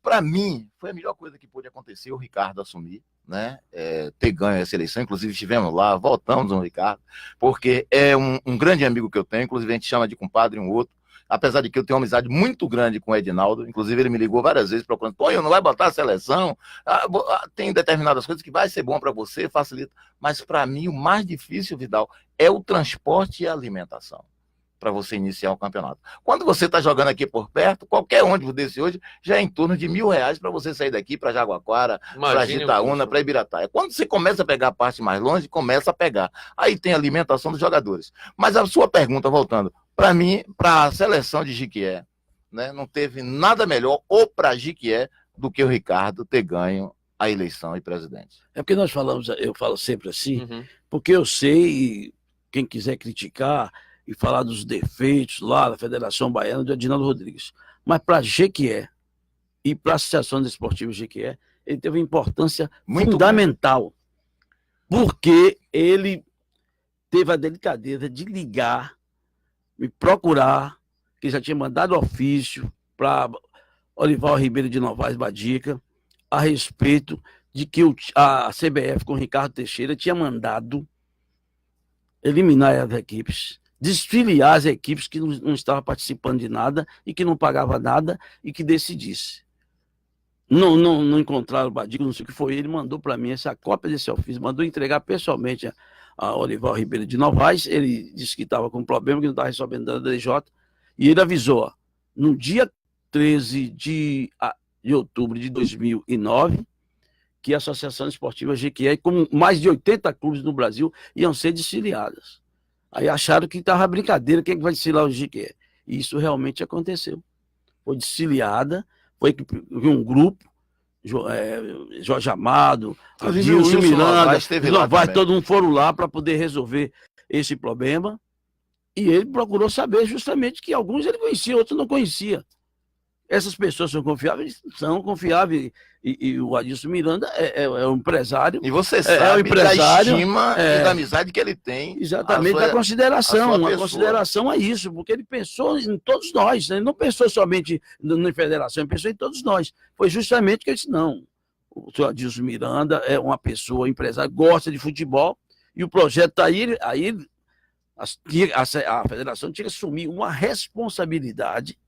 Para mim, foi a melhor coisa que pôde acontecer o Ricardo assumir, né? Ter ganho essa eleição. Inclusive, estivemos lá, votamos no Ricardo, porque é um grande amigo que eu tenho. Inclusive, a gente chama de compadre um outro. Apesar de que eu tenho uma amizade muito grande com o Edinaldo, inclusive ele me ligou várias vezes procurando, eu não vai botar a seleção, tem determinadas coisas que vai ser bom para você, facilita, mas para mim o mais difícil, Vidal, é o transporte e a alimentação, para você iniciar o campeonato. Quando você está jogando aqui por perto, qualquer ônibus desse hoje já é em torno de R$1.000 para você sair daqui para Jaguaquara, para Jitaúna, para Ibirataia. Quando você começa a pegar a parte mais longe, começa a pegar. Aí tem a alimentação dos jogadores. Mas a sua pergunta, voltando, para mim, para a seleção de Jequié, né, não teve nada melhor, ou para Jequié, do que o Ricardo ter ganho a eleição e presidente.
É porque nós falamos, eu falo sempre assim, porque eu sei, e quem quiser criticar e falar dos defeitos lá da Federação Baiana de Edinaldo Rodrigues, mas para Jequié e para a Associação Desportiva Jequié, ele teve uma importância muito fundamental, porque ele teve a delicadeza de ligar, me procurar, que já tinha mandado ofício para Olival Ribeiro de Novaes Badica, a respeito de que a CBF com o Ricardo Teixeira tinha mandado eliminar as equipes, desfiliar as equipes que não estavam participando de nada e que não pagavam nada e que decidisse. Não encontraram o Badica, não sei o que foi, ele mandou para mim essa cópia desse ofício, mandou entregar pessoalmente a Olival Ribeiro de Novaes. Ele disse que estava com problema, que não estava recebendo da DJ, e ele avisou, no dia 13 de outubro de 2009, que a Associação Esportiva Jequié, com mais de 80 clubes no Brasil, iam ser desfiliadas. Aí acharam que estava brincadeira, quem é que vai desfiliar o Jequié? E isso realmente aconteceu. Foi desfiliada, foi um grupo, Jorge Amado, Adilson Miranda, todo mundo foram lá para poder resolver esse problema, e ele procurou saber justamente que alguns ele conhecia, outros não conhecia. Essas pessoas são confiáveis, e o Adilson Miranda é um empresário.
E você sabe da estima e da amizade que ele tem.
Exatamente, da consideração. A consideração é isso, porque ele pensou em todos nós, né? Ele não pensou somente na federação, ele pensou em todos nós. Foi justamente que ele disse, não, o senhor Adilson Miranda é uma pessoa, empresário, gosta de futebol, e o projeto está aí a federação tinha que assumir uma responsabilidade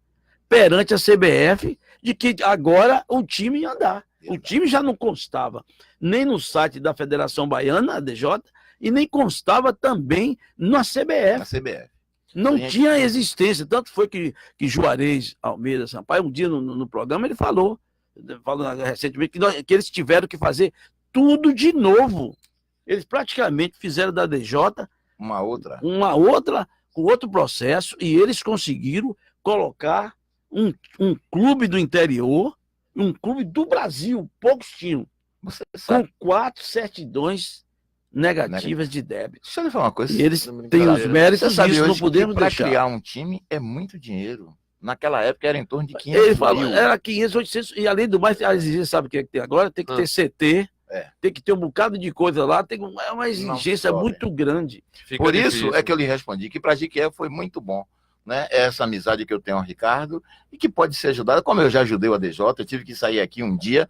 perante a CBF, de que agora o time ia andar. O time já não constava nem no site da Federação Baiana, a DJ, e nem constava também na CBF.
Na CBF.
Não tinha existência. Tanto foi que Juarez Almeida Sampaio, um dia no programa, ele falou recentemente que eles tiveram que fazer tudo de novo. Eles praticamente fizeram da DJ
uma outra,
com outro processo, e eles conseguiram colocar um clube do interior, um clube do Brasil, poucos tinham, com 4 certidões negativas de débito.
Deixa eu lhe falar uma coisa.
E eles têm os méritos disso, não podemos deixar.
Para criar um time é muito dinheiro. Naquela época era em torno de 500
Ele falou, era 500, 800, e além do mais, a exigência, sabe o que é que tem agora? Tem que ter CT, tem que ter um bocado de coisa lá, é uma exigência muito grande.
Por isso é que eu lhe respondi que para a Jequié foi muito bom, né? Essa amizade que eu tenho ao Ricardo e que pode ser ajudada, como eu já ajudei o ADJ, eu tive que sair aqui um dia,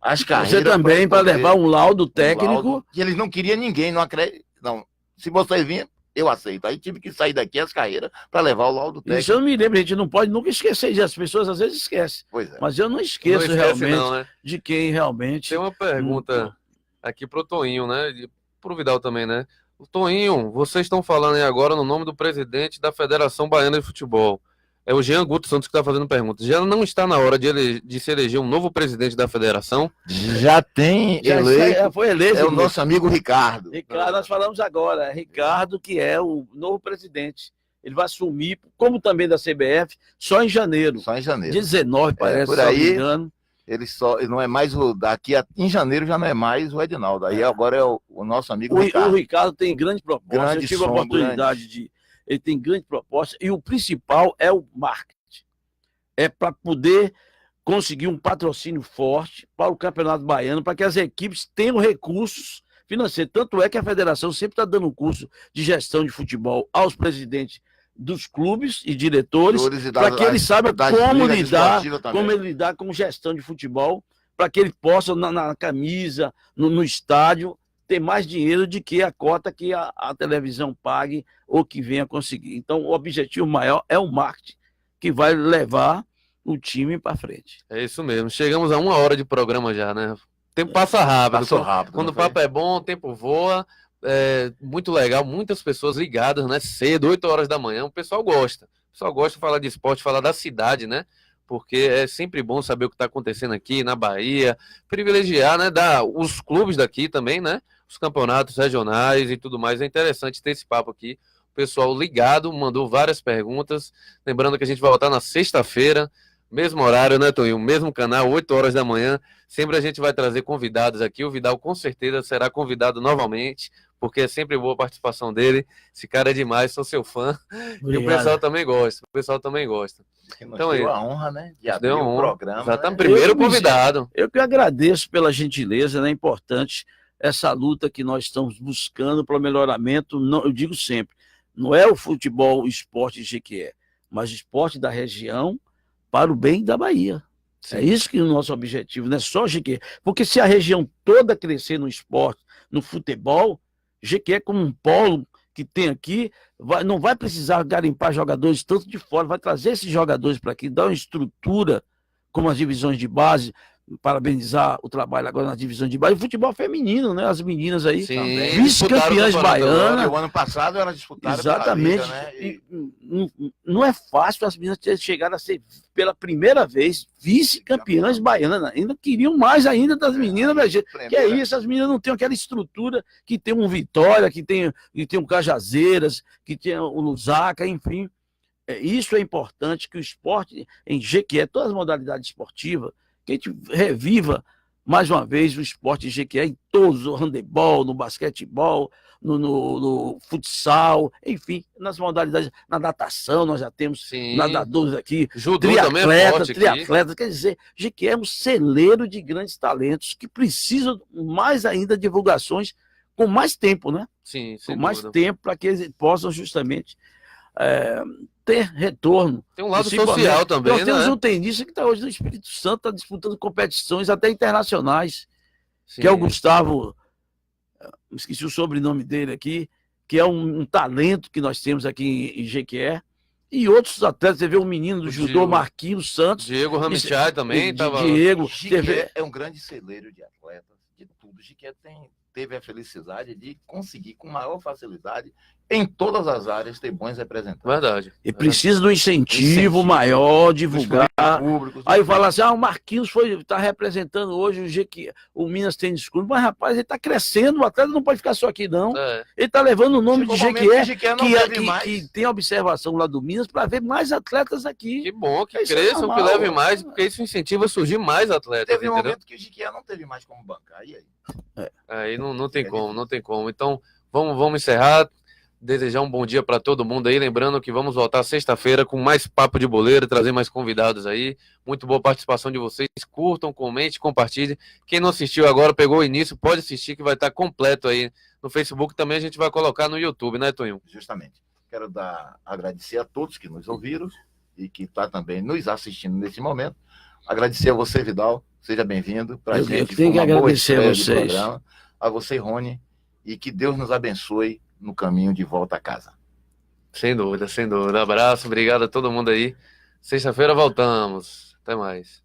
as carreiras...
Você também, para levar um laudo técnico...
E eles não queriam ninguém, não acredito, não. Se você vir, eu aceito. Aí tive que sair daqui as carreiras para levar o laudo técnico.
Isso eu não me lembro, a gente não pode nunca esquecer disso, as pessoas às vezes esquecem.
Pois é.
Mas eu não esqueço realmente de quem realmente...
Tem uma pergunta aqui pro Toinho, né? E pro Vidal também, né? O Toinho, vocês estão falando aí agora no nome do presidente da Federação Baiana de Futebol. É o Jean Guto Santos que está fazendo pergunta. Já não está na hora de se eleger um novo presidente da federação?
Já tem
Já
eleito,
foi eleito.
é o nosso amigo Ricardo.
Ricardo, nós falamos agora. Ricardo, que é o novo presidente. Ele vai assumir, como também da CBF, só em janeiro.
Só em janeiro.
19, parece,
por
se não
aí,
me engano.
Ele não é mais em janeiro já não é mais o Edinaldo. Aí agora é o nosso amigo Ricardo.
O Ricardo tem grande proposta.
Grande
Eu tive a
som,
oportunidade de. Ele tem grande proposta. E o principal é o marketing. É para poder conseguir um patrocínio forte para o Campeonato Baiano, para que as equipes tenham recursos financeiros. Tanto é que a federação sempre está dando um curso de gestão de futebol aos presidentes dos clubes e diretores, para que eles saibam como ele lidar com gestão de futebol, para que ele possa, na camisa, no estádio, ter mais dinheiro do que a cota que a televisão pague ou que venha conseguir. Então, o objetivo maior é o marketing, que vai levar o time para frente.
É isso mesmo. Chegamos a 1 hora de programa já, né? O tempo passa rápido.
Passou rápido.
Quando o papo é bom, o tempo voa. É muito legal, muitas pessoas ligadas, né? Cedo, 8 horas da manhã. O pessoal gosta. O pessoal gosta de falar de esporte, falar da cidade, né? Porque é sempre bom saber o que está acontecendo aqui na Bahia, privilegiar, né? Os clubes daqui também, né? Os campeonatos regionais e tudo mais. É interessante ter esse papo aqui. O pessoal ligado, mandou várias perguntas. Lembrando que a gente vai voltar na sexta-feira, mesmo horário, né, Toninho? Mesmo canal, 8 horas da manhã. Sempre a gente vai trazer convidados aqui. O Vidal com certeza será convidado novamente, porque é sempre boa a participação dele. Esse cara é demais, sou seu fã. Obrigado. E o pessoal também gosta.
Então deu a honra, né? De abrir o programa.
Exatamente, primeiro convidado.
Eu que agradeço pela gentileza, né? É importante essa luta que nós estamos buscando para o melhoramento. Não, eu digo sempre, não é o futebol, o esporte de Jequié, mas o esporte da região para o bem da Bahia. Sim. É isso que é o nosso objetivo, não é só Jequié. Porque se a região toda crescer no esporte, no futebol, Jequié como um polo que tem aqui, não vai precisar garimpar jogadores tanto de fora, vai trazer esses jogadores para aqui, dar uma estrutura como as divisões de base, parabenizar o trabalho agora nas divisões de base, e futebol feminino, né? As meninas aí, vice-campeãs baianas.
O ano passado elas disputaram.
Exatamente.
Liga, né?
E não é fácil as meninas terem chegado a ser, pela primeira vez, vice-campeãs baianas. Ainda queriam mais ainda das meninas, né, gente? Que é isso, as meninas não têm aquela estrutura que tem um Vitória, que tem um Cajazeiras, que tem o Lusaka, enfim. Isso é importante, que o esporte em Jequié, todas as modalidades esportivas, que a gente reviva mais uma vez o esporte em Jequié em todos, o handebol, no basquetebol, no futsal, enfim, nas modalidades, na natação, nós já temos nadadores aqui,
judô triatletas,
quer dizer, Jequié é um celeiro de grandes talentos que precisam mais ainda de divulgações com mais tempo, né?
Sim,
com mais tempo para que eles possam justamente ter retorno.
Tem um lado social também,
nós temos um tenista que está hoje no Espírito Santo, está disputando competições até internacionais, que é o Gustavo, esqueci o sobrenome dele aqui, que é um talento que nós temos aqui em Jequié, e outros atletas, você vê um menino do judô, Marquinhos Santos.
Diego Ramichai também.
Diego.
Jequié é um grande celeiro de atletas, de tudo. Jequié teve a felicidade de conseguir com maior facilidade em todas as áreas ter bons representantes.
Verdade.
E precisa do incentivo maior, divulgar. Públicos, aí fala assim, o Marquinhos está representando hoje o Minas Tênis Clube, mas rapaz, ele está crescendo, o atleta não pode ficar só aqui não. Ele está levando o nome de Jequié, que tem observação lá do Minas, para ver mais atletas aqui.
Que bom, que cresçam, que leve mais, porque isso incentiva a surgir mais atletas.
Teve um momento que o Jequié não teve mais como bancar, e aí?
Aí não tem como, não tem como. Então, vamos encerrar. Desejar um bom dia para todo mundo aí, lembrando que vamos voltar sexta-feira com mais papo de boleiro, trazer mais convidados aí, muito boa participação de vocês, curtam, comente, compartilhem, quem não assistiu agora, pegou o início, pode assistir que vai estar completo aí no Facebook, também a gente vai colocar no YouTube, né, Toninho?
Justamente, quero agradecer a todos que nos ouviram e que está também nos assistindo nesse momento, agradecer a você, Vidal, seja bem-vindo,
para a gente tenho que agradecer a vocês,
a você, Rony, e que Deus nos abençoe no caminho de volta a casa.
Sem dúvida, sem dúvida. Abraço, obrigado a todo mundo aí. Sexta-feira voltamos. Até mais.